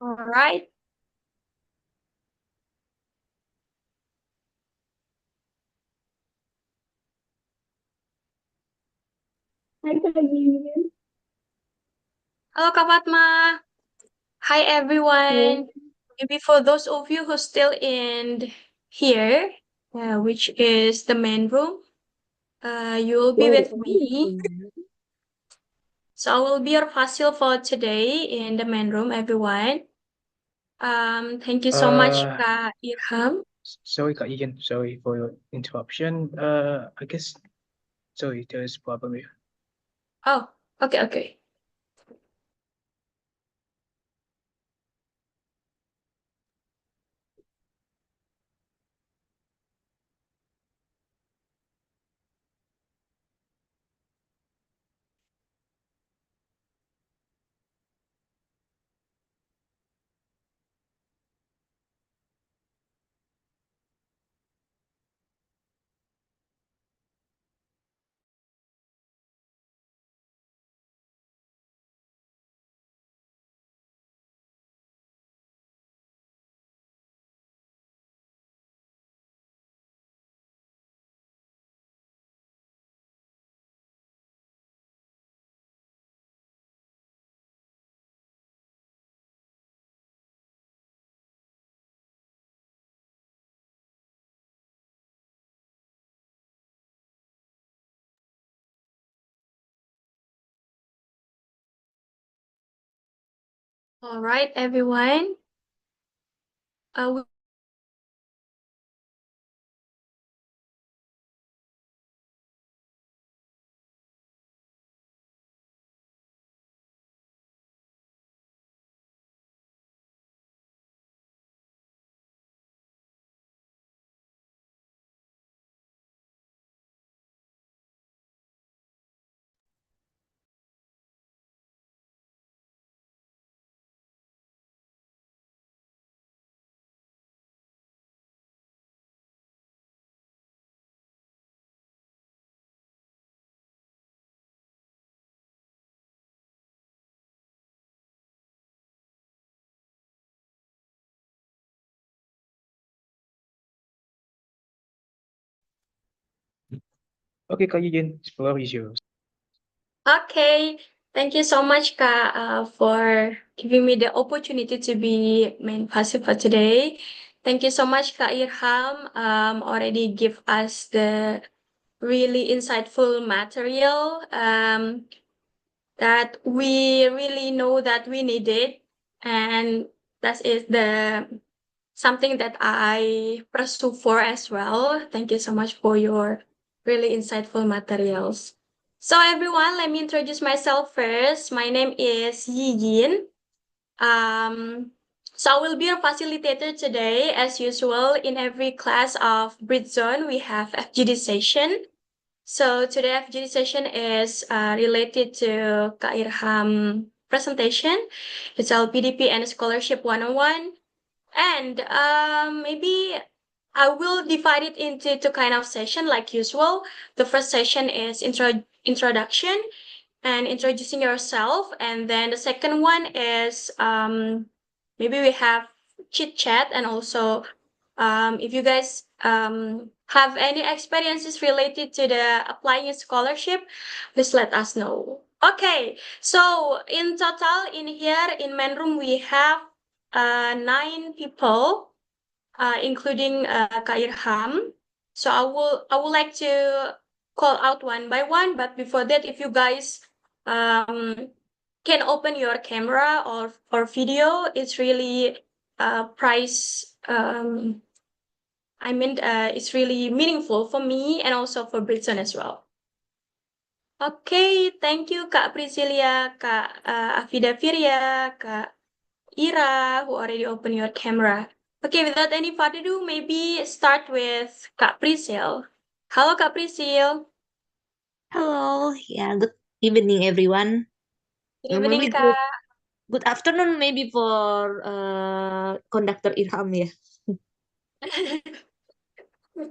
All right. Hi, Kak. Halo Kak Fatma. Hi everyone. Maybe for those of you who still in here, which is the main room, you will be with me. So I will be your facil for today in the main room, everyone. Thank you so much, Kak Irham. Sorry, Kak Ian. Sorry for your interruption. I guess, sorry, there is problem here. Oh, okay. All right, everyone. We Okay, Kak Ian, the floor is yours. Okay, thank you so much, Kak, for giving me the opportunity to be main facil for today. Thank you so much, Kak Irham, already give us the really insightful material that we really know that we needed, and that is the something that I pursue for as well. Thank you so much for your really insightful materials. So everyone, let me introduce myself first. My name is Yijin. So I will be your facilitator today. As usual, in every class of Britzone, we have FGD session. So today FGD session is related to Kak Irham presentation. It's LPDP and Scholarship 101. And maybe I will divide it into two kind of session like usual. The first session is introduction and introducing yourself, and then the second one is maybe we have chit chat, and also if you guys have any experiences related to the applying scholarship, please let us know. Okay, so in total in here in main room we have 9 people, including Kak Irham. So I would like to call out one by one, but before that, if you guys can open your camera or video, it's really price. It's really meaningful for me and also for Britzone as well. Okay, thank you Kak Priscilia, Kak Afida Firya, Kak Ira, who already opened your camera. Okay, without any further ado, maybe start with Kak Priscil. Halo Kak Priscil. Hello, yeah, good evening, everyone. Good evening, Maybe Kak. good afternoon, maybe for conductor Irham, ya.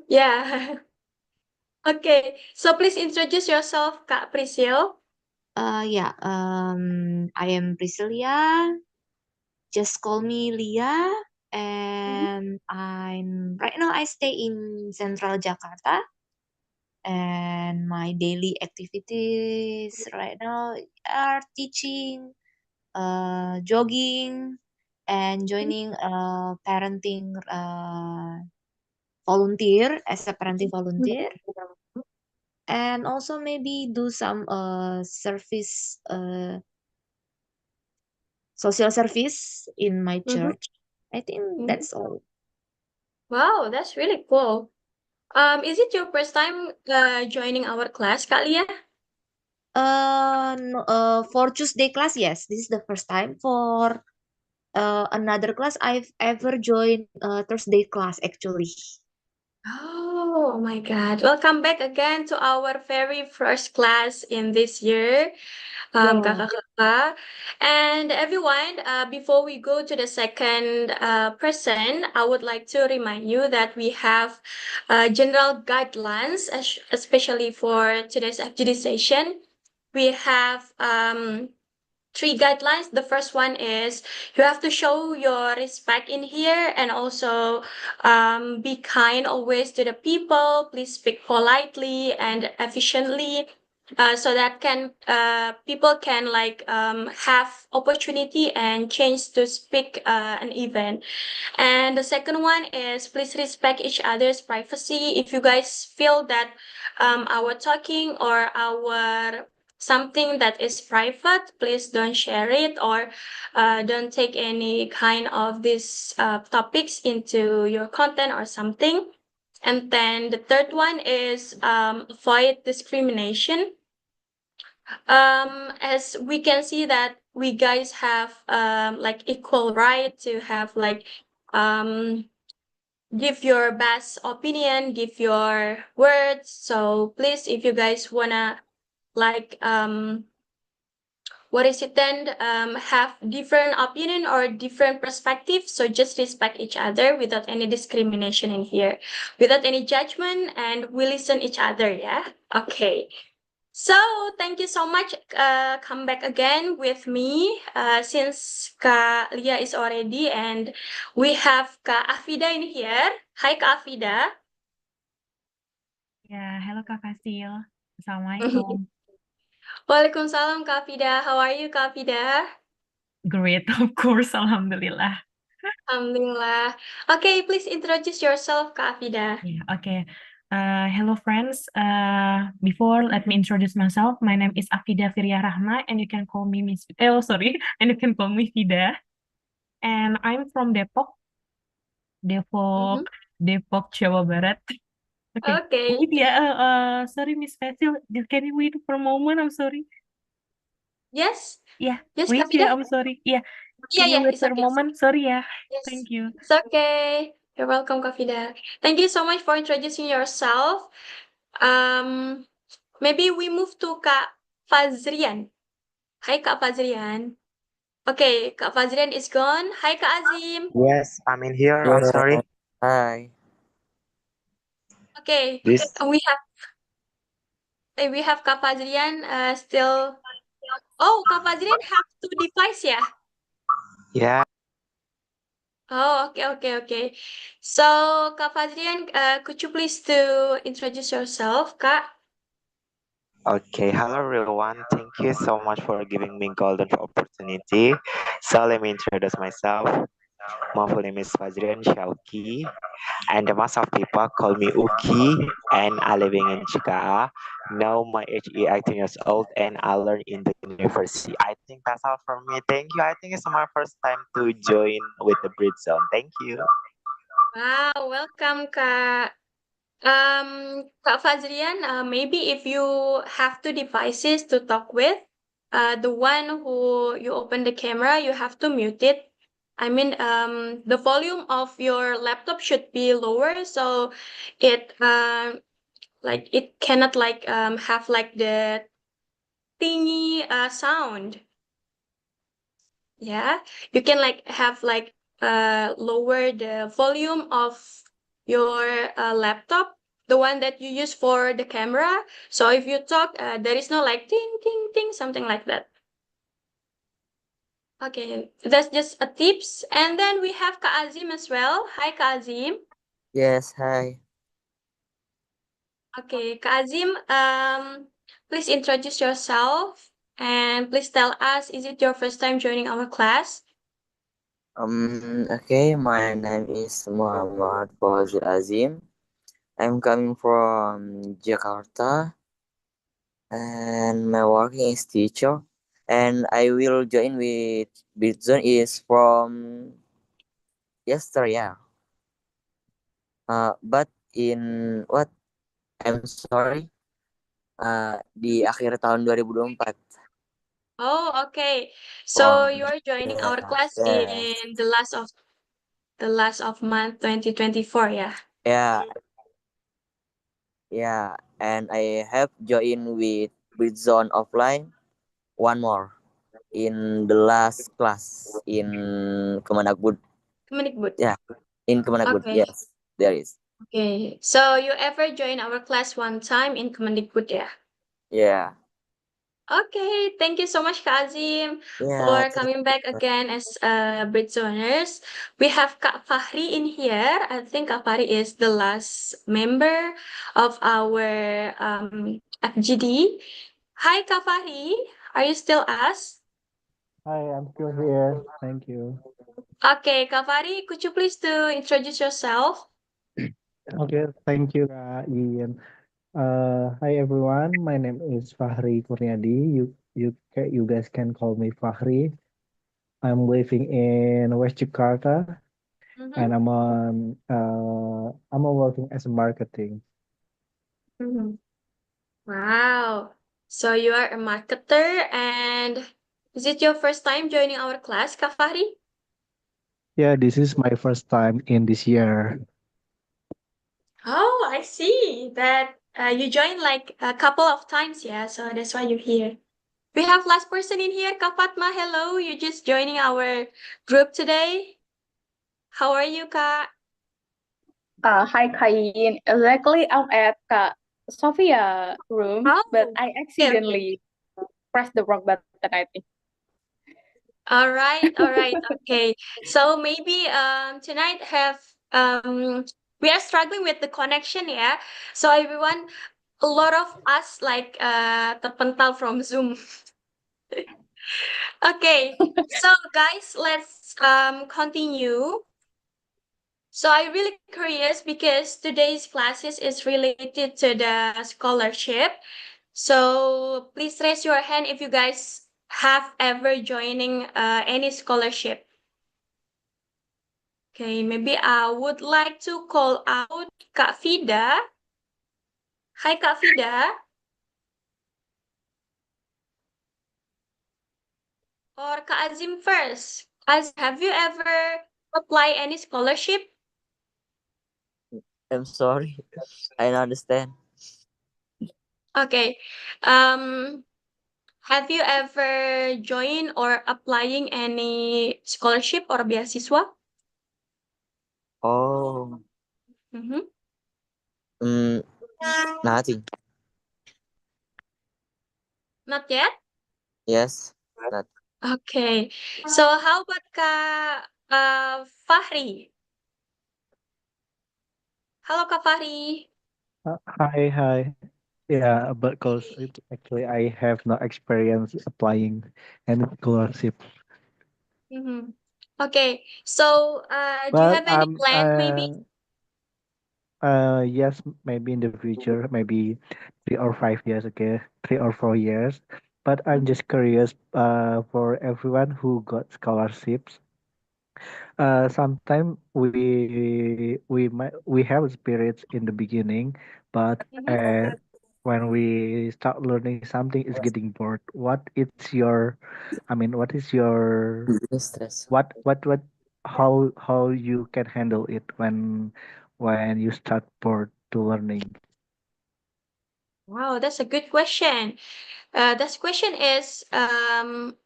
Yeah. Okay, so please introduce yourself, Kak Priscil. Yeah, I am Priscilia. Just call me Lia. And right now I stay in Central Jakarta. And my daily activities right now are teaching, jogging, and joining parenting volunteer as a parenting volunteer, and also maybe do some service, social service in my church. I think that's all. Wow, that's really cool. Is it your first time joining our class, Kak Lia? No, for Tuesday class, yes, this is the first time. For another class, I've ever joined Thursday class actually. Oh my God. Welcome back again to our very first class in this year, Yeah. Kakak-kakak. And everyone, before we go to the second person, I would like to remind you that we have general guidelines, especially for today's FGD session. We have 3 guidelines. The first one is you have to show your respect in here, and also be kind always to the people. Please speak politely and efficiently, so that people can have opportunity and chance to speak an event. And the second one is please respect each other's privacy. If you guys feel that our talking or our something that is private, please don't share it, or don't take any kind of these topics into your content or something. And then the third one is avoid discrimination. As we can see that we guys have equal right to have give your best opinion, give your words. So please, if you guys wanna what is it then, have different opinion or different perspective, so just respect each other without any discrimination in here, without any judgment, and we listen each other. Yeah. Okay. So thank you so much. Come back again with me since Kak Lia is already, and we have Kak Afida in here. Hi Kak Afida. Ya, halo Kak Fasil. Assalamualaikum. Waalaikumsalam Kak Afida. How are you Kak Afida? Great, of course, alhamdulillah. Alhamdulillah. Okay, please introduce yourself Kak Afida. Yeah, okay. Hello friends. Before, let me introduce myself. My name is Afida Firya Rahma, and you can call me Miss. Oh, sorry, and you can call me Fida. And I'm from Depok, Depok, Jawa Barat. Okay. Wait sorry Miss Fasil, can you wait for a moment? I'm sorry. Yes. Yeah, Yes, wait Kafida? I'm sorry. Yeah, Yeah, can you yeah, wait it's for a okay. moment? Sorry Yes, Thank you. it's okay. You're welcome, Kafida. Thank you so much for introducing yourself. Maybe we move to Kak Fazrian. Hi, Kak Fazrian. Okay, Kak Fazrian is gone. Hi, Kak Azim. Yes, I'm in here. I'm Yeah, sorry. hi. Okay, This, we have Kak Fazrian still. Oh, Kak Fazrian have two device ya? yeah. Oh, okay. So, Kak Fazrian, could you please to introduce yourself, Kak? Okay. Hello, everyone. Thank you so much for giving me golden opportunity. So let me introduce myself. My full name is Fazrian Shauki, and most of people call me Uki, and I living in Chicago. Now my age is 18 years old, and I learn in the university. I think that's all from me. Thank you. I think it's my first time to join with the Britzone. Thank you. Wow, welcome, Kak. Kak Fazrian, maybe if you have two devices to talk with, the one who you open the camera, you have to mute it. I mean, the volume of your laptop should be lower, so it like it cannot like have like the tingy sound. Yeah, you can like have like lower the volume of your laptop, the one that you use for the camera. So if you talk, there is no like ting ting ting, something like that. Okay, that's just a tips. And then we have Kak Azim as well. Hi, Kak Azim. Yes, hi. Okay, Kak Azim, please introduce yourself and please tell us, is it your first time joining our class? Okay, my name is Muhammad Fauzi Azim. I'm coming from Jakarta, and my working is teacher. And I will join with Britzone is from yesterday. Yeah. But in what? I'm sorry. Di akhir tahun 2024. Oh, okay. So Wow. you are joining our class Yes. in the last of month 2024, yeah. Yeah. Yeah. And I have joined with Britzone offline. One more in the last class in Kemendagbud. Kemendikbud. Yeah, in Kemendagbud. Okay. Yes, there is. Okay. So you ever join our class one time in Kemendikbud, yeah? Yeah. Okay, thank you so much, Kazim, Yeah. for coming back again as Britzoners. We have Kak Fahri in here. I think Kak Fahri is the last member of our FGD. Hi, Kak Fahri. Are you still us? Hi, I'm still here. Thank you. Okay, Kak Fahri, could you please to introduce yourself? Okay, thank you, Kak Ian. Hi everyone. My name is Fahri Kurniadi. You guys can call me Fahri. I'm living in West Jakarta, and I'm working as a marketing. Wow. So you are a marketer, and is it your first time joining our class, Kak Fahri? Yeah, this is my first time in this year. Oh, I see that you joined like a couple of times, yeah, so that's why you're here. We have last person in here, Kak Fatma. Hello, you're just joining our group today. How are you, Kak? Hi, Kain. Exactly, I'm at Kak Sophia room, but Oh, I okay. accidentally pressed the wrong button, I think. All right, okay. So maybe tonight have we are struggling with the connection, yeah. So everyone, a lot of us like terpental from Zoom. Okay, so guys, let's continue. So I'm really curious because today's classes is related to the scholarship. So please raise your hand if you guys have ever joining any scholarship. Okay, maybe I would like to call out Kak Fida. Hi, Kak Fida. Or Kak Azim first. Have you ever applied any scholarship? I'm sorry, I don't understand. Okay. Have you ever joined or applying any scholarship or beasiswa? Oh, Mm-hmm. nothing. Not yet? Yes, not. Okay. So how about Kak Fahri? Halo Kak Fahri. Hi. Yeah, but cause actually I have no experience applying any scholarship. Mm-hmm. Okay. So do you But have any plan maybe? yes, maybe in the future, maybe 3 or 5 years, okay, 3 or 4 years. But I'm Mhm. just curious, for everyone who got scholarships, sometimes we have spirits in the beginning, but Mhm. when we start learning something, it's getting bored. What is your Stress. what how you can handle it when you start bored to learning? Wow, that's a good question. This question is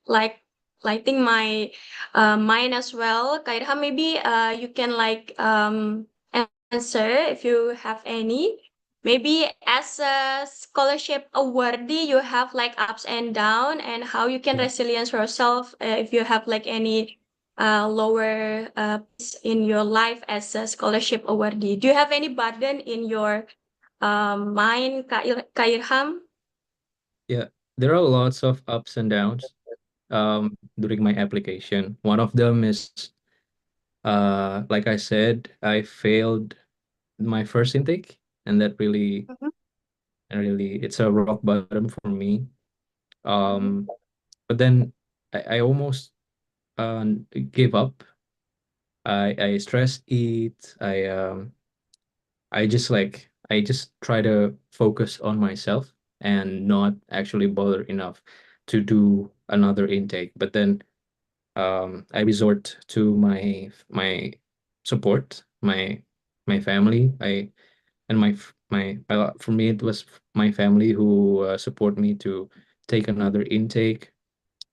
like lighting my mind as well. Kak Irham, maybe you can like answer if you have any. Maybe as a scholarship awardee, you have like ups and down, and how you can Yeah. resilience yourself if you have like any lower in your life as a scholarship awardee. Do you have any burden in your mind, Kak Irham? Yeah, there are lots of ups and downs during my application. One of them is like I said, I failed my first intake, and that really it's a rock bottom for me. Mhm. But then I almost uh, gave up. I stress eat. I just try to focus on myself and not actually bother enough to do another intake. But then I resort to my support, my family. And for me it was my family who support me to take another intake.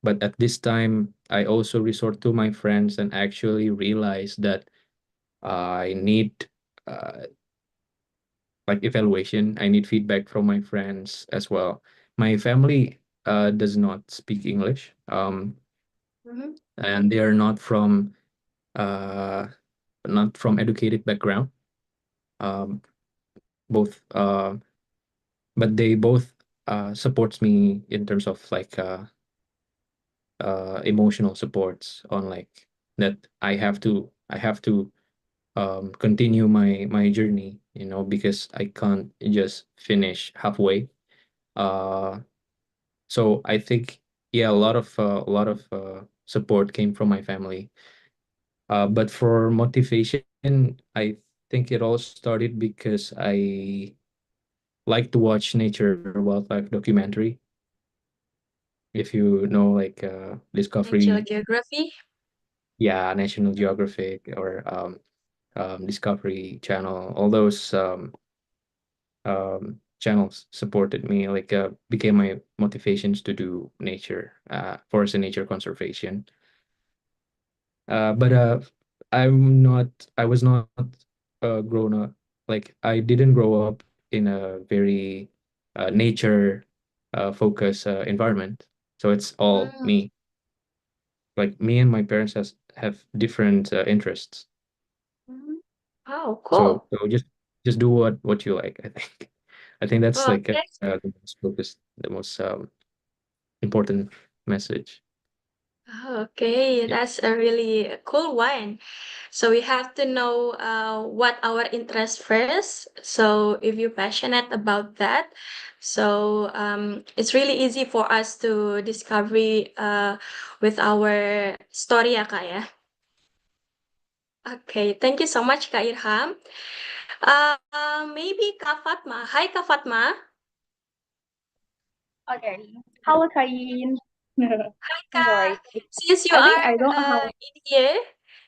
But at this time, I also resort to my friends and actually realize that I need uh, like evaluation. I need feedback from my friends as well. My family does not speak English, Mhm. and they are uh, not from educated background. Um, both, but they both supports me in terms of like emotional supports on like that I have to continue my journey, because I can't just finish halfway. Uh, so I think, yeah, a lot of support came from my family. But for motivation, I think it all started because I like to watch nature wildlife documentary. If you know, like National Discovery, Geography. yeah, National Geographic, or Discovery Channel, all those channels supported me, like became my motivations to do forest and nature conservation. But I was not grown up, like I didn't grow up in a very nature focused environment. So it's all Mm. me. Like me and my parents have different interests. Mhm. Oh, So cool. just do what you like, I think. I think that's Oh, like the most focused, the most important message. okay, Yeah. that's a really cool one. So we have to know what our interest first. So if you're passionate about that, so it's really easy for us to discover with our story ya Kak ya. Okay, thank you so much Kak Irham. Maybe Kak Fatma. Hi, Kak Fatma. Okay. Halo Kain. Hi, Sorry. Kak. Since you I think are I don't have. in here,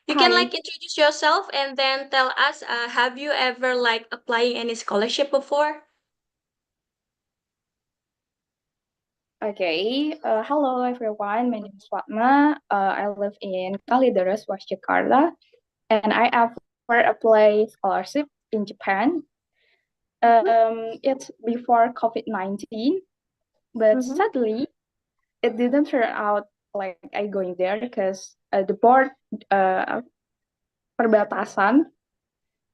you can Hi. like introduce yourself and then tell us, have you ever like applying any scholarship before? Okay. Hello everyone. My name is Fatma. I live in Kalideres, Jakarta, and I ever apply scholarship in Japan. It's before COVID-19, but sadly it didn't turn out like I going there because the board uh, perbatasan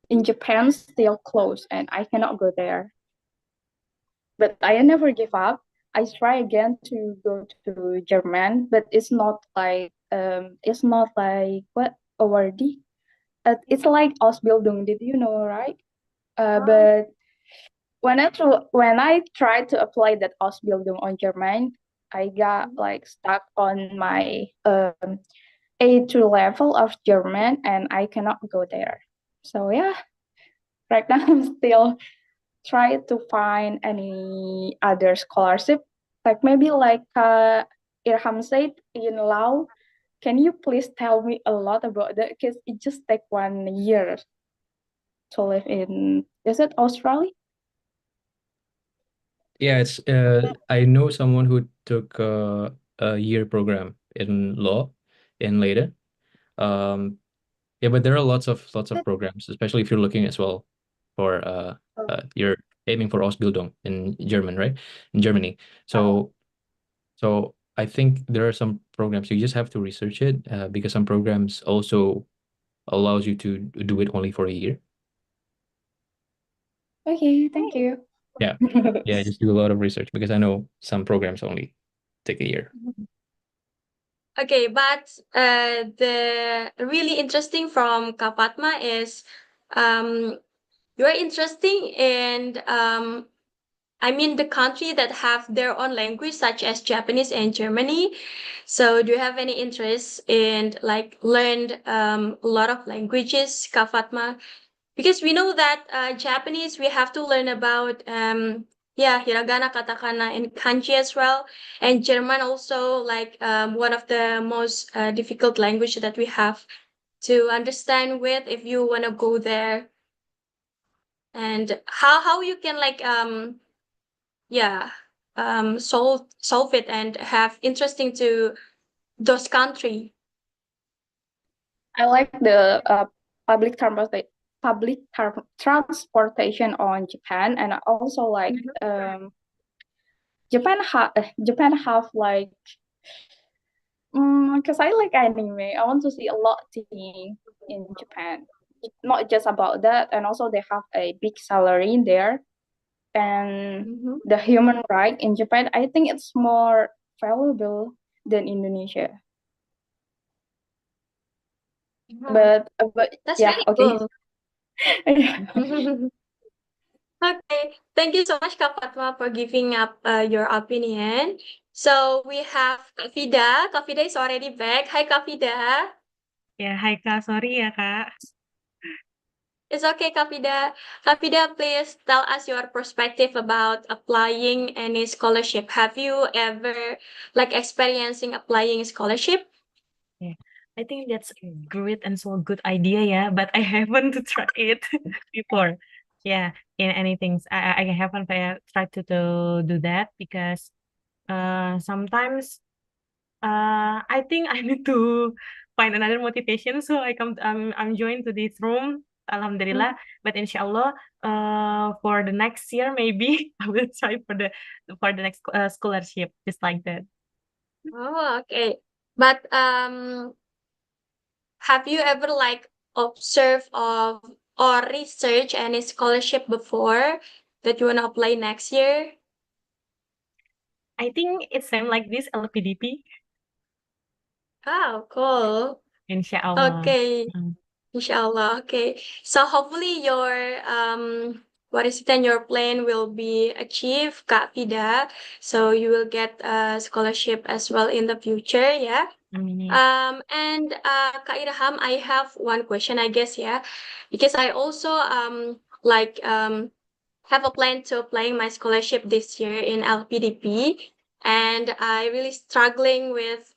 in Japan still closed and I cannot go there. But I never give up. I try again to go to German, but it's not like what awardee. It's like Ausbildung. Did you know, right? But when I tried to apply that Ausbildung on German, I got like stuck on my A2 level of German, and I cannot go there. So yeah, right now I'm still try to find any other scholarship, like maybe like Irham said in Lao. Can you please tell me a lot about that? Because it just take 1 year to live in, is it Australia? Yeah, it's I know someone who took a year program in law in Leiden. Yeah, but there are lots of programs, especially if you're looking as well for you're aiming for Ausbildung in German, right? In Germany. So I think there are some programs you just have to research it because some programs also allows you to do it only for a year. Okay, thank you. Yeah. Yeah, just do a lot of research because I know some programs only take a year. Okay, but the really interesting from Kak Fatma is you're interesting in I mean the country that have their own language such as Japanese and Germany. So do you have any interest in like learned a lot of languages, Kak Fatma? Because we know that Japanese we have to learn about yeah, hiragana, katakana, and kanji as well. And German also like one of the most difficult language that we have to understand with if you want to go there. And how you can like yeah solve it and have interesting to those country. I like the transportation on Japan, and I also like Japan have like because I like anime. I want to see a lot thing in Japan. Not just about that, and also they have a big salary in there, and the human right in Japan. I think it's more valuable than Indonesia. But That's yeah, really okay. cool. Okay, thank you so much, Kak Fatma, for giving up your opinion. So we have Kak Vida. Kak Vida is already back. Hi, Kak Vida. Ya, hai Kak, sorry ya Kak. It's okay, Kak Vida. Kak Vida, please tell us your perspective about applying any scholarship. Have you ever like experiencing applying scholarship? Yeah, I think that's a great and so good idea, yeah, but I haven't tried it before. Yeah, in anything. I haven't tried to do that because sometimes I think I need to find another motivation. So I'm joined to this room, Alhamdulillah. But inshallah, for the next year maybe I will try for the next scholarship, just like that. Oh, okay. But have you ever like observed of or research any scholarship before that you wanna apply next year? I think it's same like this LPDP. Oh, cool. Inshallah. Okay. Inshallah. Okay. So hopefully your what is it then your plan will be achieved, Kak Vida. So you will get a scholarship as well in the future, yeah. Amin. And Kak Irham, I have one question, I guess, yeah, because I also like have a plan to applying my scholarship this year in LPDP, and I really struggling with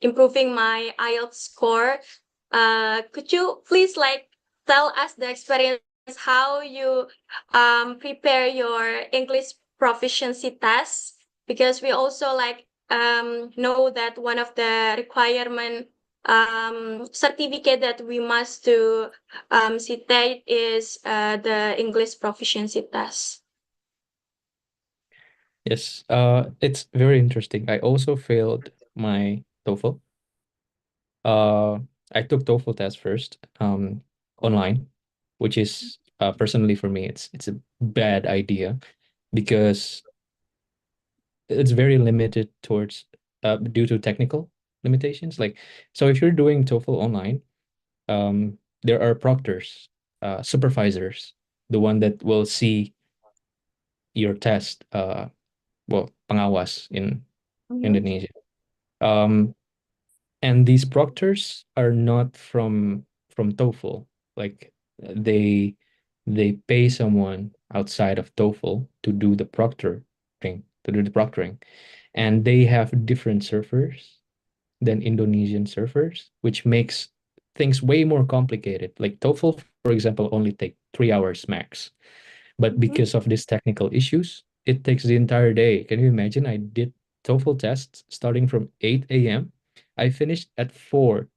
improving my IELTS score. Could you please like tell us the experience how you prepare your English proficiency test? Because we also like know that one of the requirement certificate that we must to citate is the English proficiency test. Yes, it's very interesting. I also failed my TOEFL. I took TOEFL test first, online, which is personally for me, it's a bad idea because it's very limited towards due to technical limitations. Like, so if you're doing TOEFL online, there are proctors, supervisors, the one that will see your test, well, pengawas in Indonesia. And these proctors are not from TOEFL. Like they pay someone outside of TOEFL to do the proctoring, and they have different servers than Indonesian servers, which makes things way more complicated. Like TOEFL, for example, only take 3 hours max. But because of these technical issues, it takes the entire day. Can you imagine? I did TOEFL tests starting from 8 a.m. I finished at 4.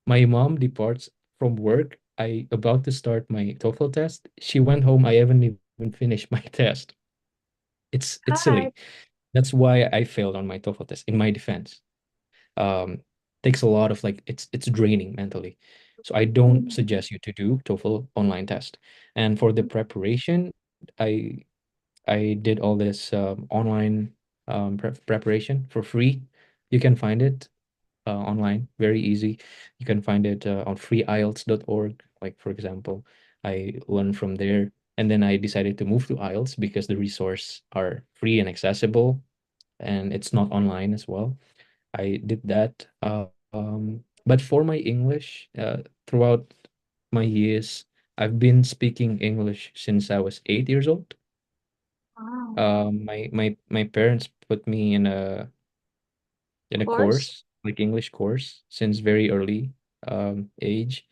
My mom departs from work. I about to start my TOEFL test. She went home. I haven't even finished my test. It's silly. That's why I failed on my TOEFL test, in my defense. Takes a lot of like it's draining mentally. So I don't suggest you to do TOEFL online test. And for the preparation, I did all this online preparation for free. You can find it online, very easy. You can find it on freeielts.org. Like, for example, I learned from there. And then I decided to move to IELTS because the resources are free and accessible, and it's not online as well. I did that. But for my English, throughout my years, I've been speaking English since I was 8 years old. My parents put me in a course, like English course, since very early age.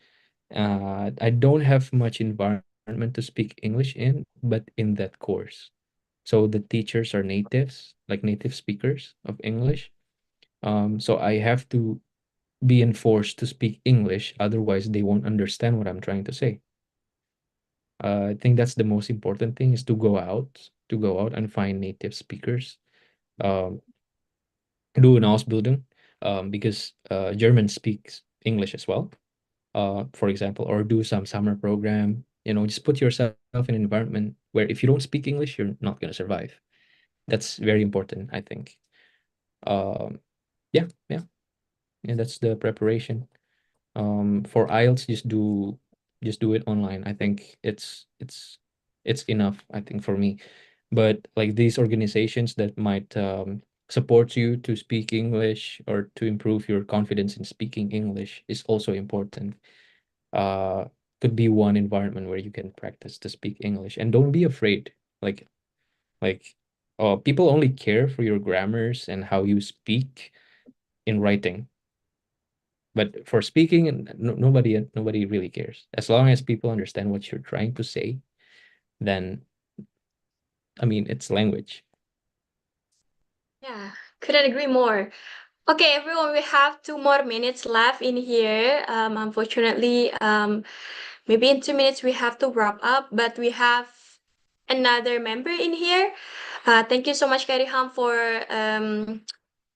I don't have much environment to speak English in, but in that course. So the teachers are natives, like native speakers of English. So I have to be enforced to speak English, otherwise they won't understand what I'm trying to say. I think that's the most important thing, is to go out and find native speakers. Do an Ausbildung, because German speaks English as well. For example, or do some summer program. Just put yourself in an environment where if you don't speak English, you're not going to survive. That's very important, I think. Yeah, that's the preparation. For IELTS, just do it online. I think it's enough, I think, for me. But like these organizations that might support you to speak English or to improve your confidence in speaking English is also important. Could be one environment where you can practice to speak English, and don't be afraid. Like people only care for your grammars and how you speak in writing. But for speaking, nobody really cares. As long as people understand what you're trying to say, then I mean, it's language. Yeah, couldn't agree more. Okay, everyone, we have 2 more minutes left in here. Unfortunately, maybe in 2 minutes we have to wrap up, but we have another member in here. Thank you so much, Irham, for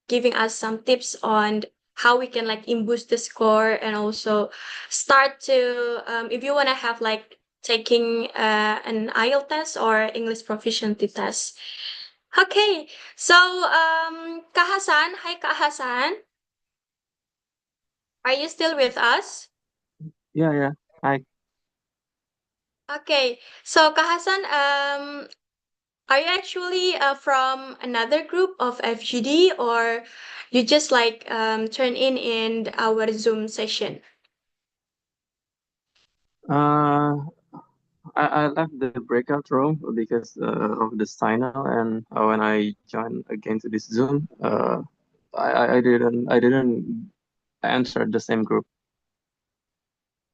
giving us some tips on how we can like boost the score, and also start to if you want to have like taking an IELTS test or English proficiency test. Okay, so Kak Hasan, hi Kak Hasan, are you still with us? Yeah. Hi. Okay, so Kak Hasan, are you actually from another group of FGD, or you just like turn in our Zoom session? Uh, I left the breakout room because of the signal, and when I joined again to this Zoom, I didn't enter the same group.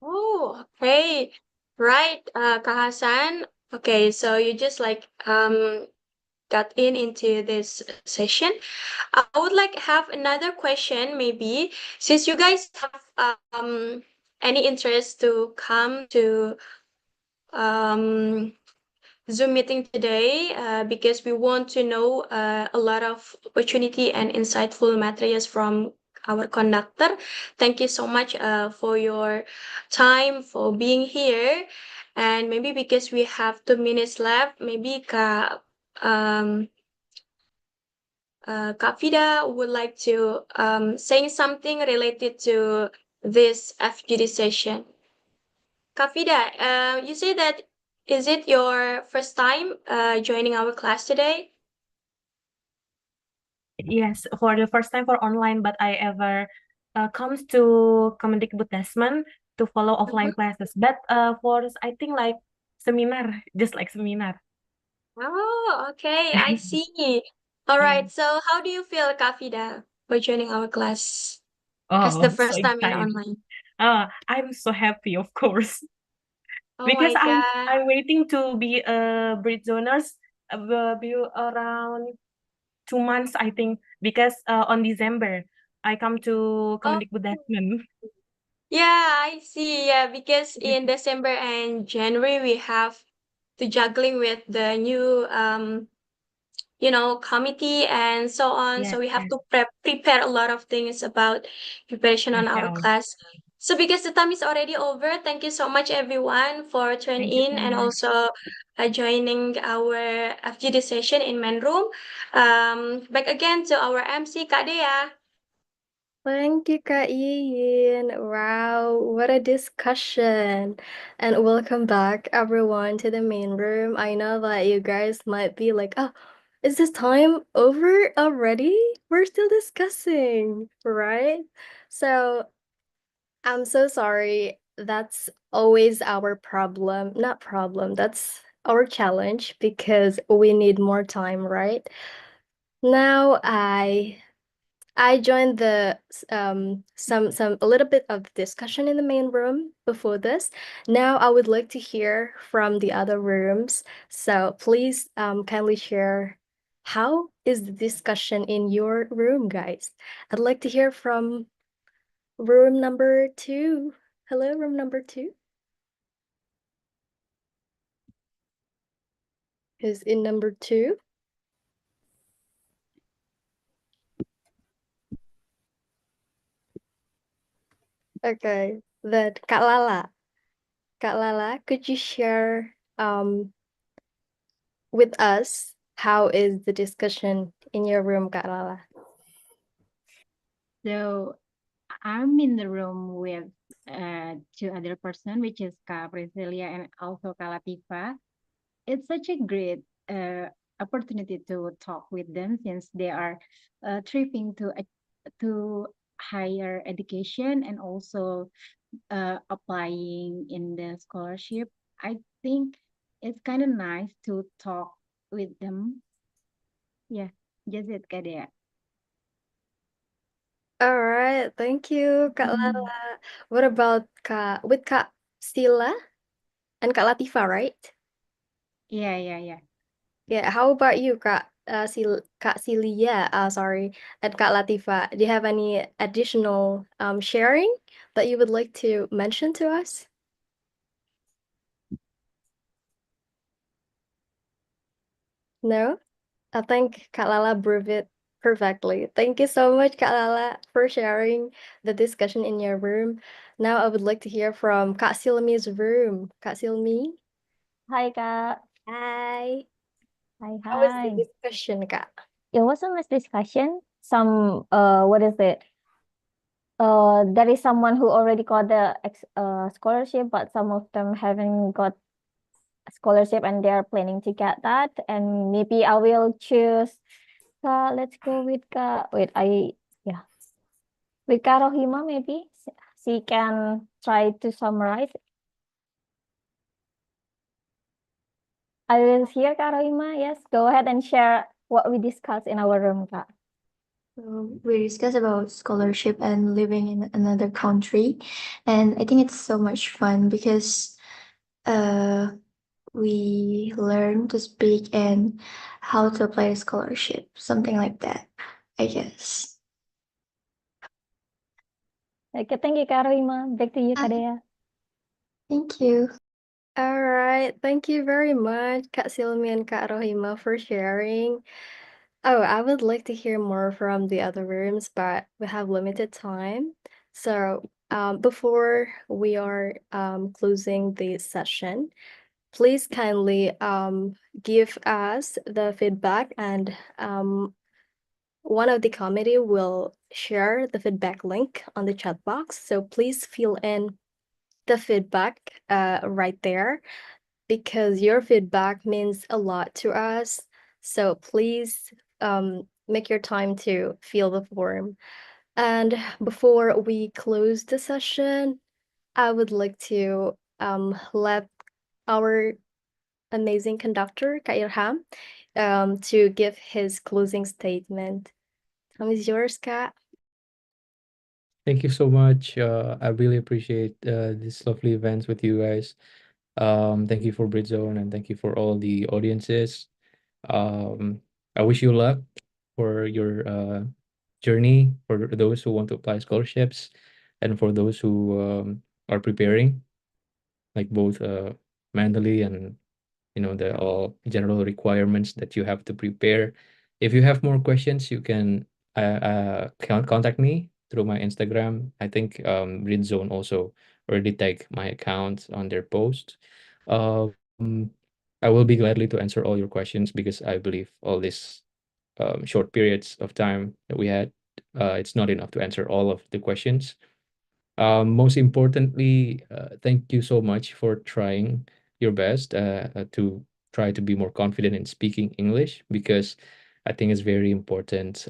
Oh, okay. Right, Kak Hasan. Okay, so you just like got into this session. I would like have another question maybe since you guys have any interest to come to um Zoom meeting today because we want to know a lot of opportunity and insightful materials from our conductor. Thank you so much for your time, for being here. And maybe because we have 2 minutes left, maybe Kak Vida would like to say something related to this FGD session. Kak Vida, you say that is it your first time joining our class today? Yes, for the first time for online, but I ever comes to Kemendikbud Desmen to follow offline classes. But for I think like seminar, just like seminar. Oh, okay, I see. All Yeah. right, so how do you feel, Kak Vida, for joining our class as Oh, the so first time in excited. online? I'm so happy, of course, Oh because my I'm God. I'm waiting to be a Britzoners be around 2 months, I think, because on December I come to Oh, Kemendikbud Desmen. yeah, I see. Yeah, because in December and January we have to juggling with the new committee and so on. Yeah, So we have to prepare a lot of things about preparation on our Betul. class. So because the time is already over, thank you so much everyone for tuning Thank you in so and much. also joining our FGD session in main room. Back again to our MC Kak Dea. Thank you, Kak Iin. Wow, what a discussion. And welcome back, everyone, to the main room. I know that you guys might be like, oh, is this time over already? We're still discussing, right? So I'm so sorry. That's always our problem. Not problem, that's our challenge because we need more time, right? Now I joined the some a little bit of discussion in the main room before this. Now I would like to hear from the other rooms. So please kindly share how is the discussion in your room, guys? I'd like to hear from room number 2. Hello, room number 2. Who's in number 2? Okay, then Kak Lala. Kak Lala, could you share with us how is the discussion in your room, Kak Lala? So I'm in the room with two other person, which is Kak Priscilia and also Kak Latifa. It's such a great opportunity to talk with them since they are tripping to higher education and also applying in the scholarship. I think it's kind of nice to talk with them. Yeah, just it, Kak Dea. All right, thank you, Kak Lala. What about Kak Sila and Kak Latifa, right? Yeah. Yeah, how about you, Kak Kak Silia, sorry, and Kak Latifa? Do you have any additional sharing that you would like to mention to us? No? I think Kak Lala proved it perfectly. Thank you so much, Kak Lala, for sharing the discussion in your room. Now I would like to hear from Kak Silmi's room. Kak Silmi? Hi, Kak. Hi. Hi, How was the hi. discussion, Kak? It was a nice discussion. Some, what is it? There is someone who already got the scholarship, but some of them haven't got scholarship and they are planning to get that. And maybe I will choose, let's go with yeah, with Rohima maybe. She can try to summarize. Are you here, Kak Rohima? Yes, go ahead and share what we discussed in our room, Kak. We discussed about scholarship and living in another country, and I think it's so much fun because we learn to speak and how to apply a scholarship, something like that, I guess. Okay, thank you, Kak Rohima. Back to you, Kak Dea. Thank you. All right. Thank you very much, Kak Silmi and Kak Rohima, for sharing. Oh, I would like to hear more from the other rooms, but we have limited time. So, before we are closing the session, please kindly give us the feedback, and one of the committee will share the feedback link on the chat box. So please fill in the feedback right there, because your feedback means a lot to us. So please make your time to fill the form. And before we close the session, I would like to let our amazing conductor, Kak Irham, to give his closing statement. Time is yours, Kak. Thank you so much. I really appreciate these lovely events with you guys. Thank you for Britzone and thank you for all the audiences. I wish you luck for your journey, for those who want to apply scholarships and for those who are preparing, like both mentally and the all general requirements that you have to prepare. If you have more questions, you can contact me through my Instagram. I think Britzone also already tag my account on their post. Um, I will be gladly to answer all your questions because I believe all these short periods of time that we had, it's not enough to answer all of the questions. Most importantly, thank you so much for trying your best to try to be more confident in speaking English, because I think it's very important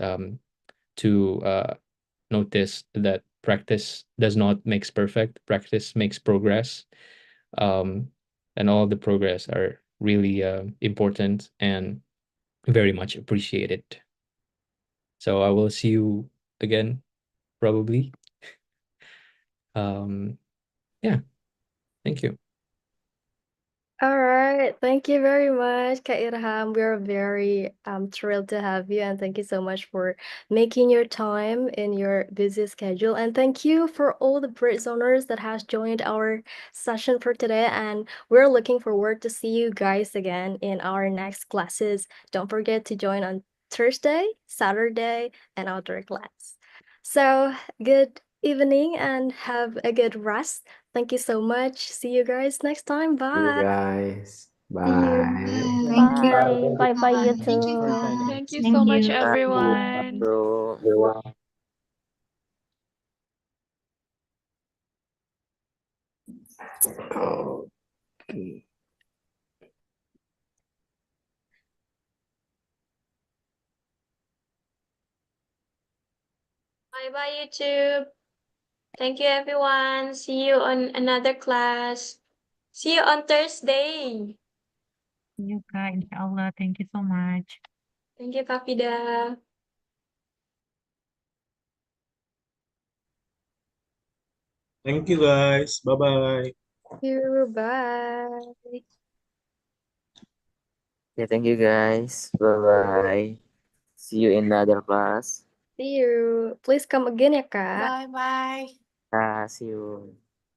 to notice that practice does not makes perfect. Practice makes progress, and all the progress are really important and very much appreciated. So I will see you again, probably. Yeah, thank you. All right. Thank you very much, Kak Irham. We're very thrilled to have you, and thank you so much for making your time in your busy schedule. And thank you for all the Britzoners that has joined our session for today. And we're looking forward to see you guys again in our next classes. Don't forget to join on Thursday, Saturday, and outdoor class. So good evening and have a good rest. Thank you so much. See you guys next time. See you Bye. guys. See you. Bye. Thank you. Bye. Bye-bye, you Thank you, too. Kak. Thank you Thank so much, you. everyone. Bro. Okay. Bye bye, YouTube. Thank you, everyone. See you on another class. See you on Thursday. See you, Kak. Inshallah. Thank you so much. Thank you, Kak Fida. Thank you guys. Bye-bye. Thank you. Bye. Yeah, thank you guys. Bye-bye. See you in another class. See you. Please come again ya, Kak. Bye bye. See you.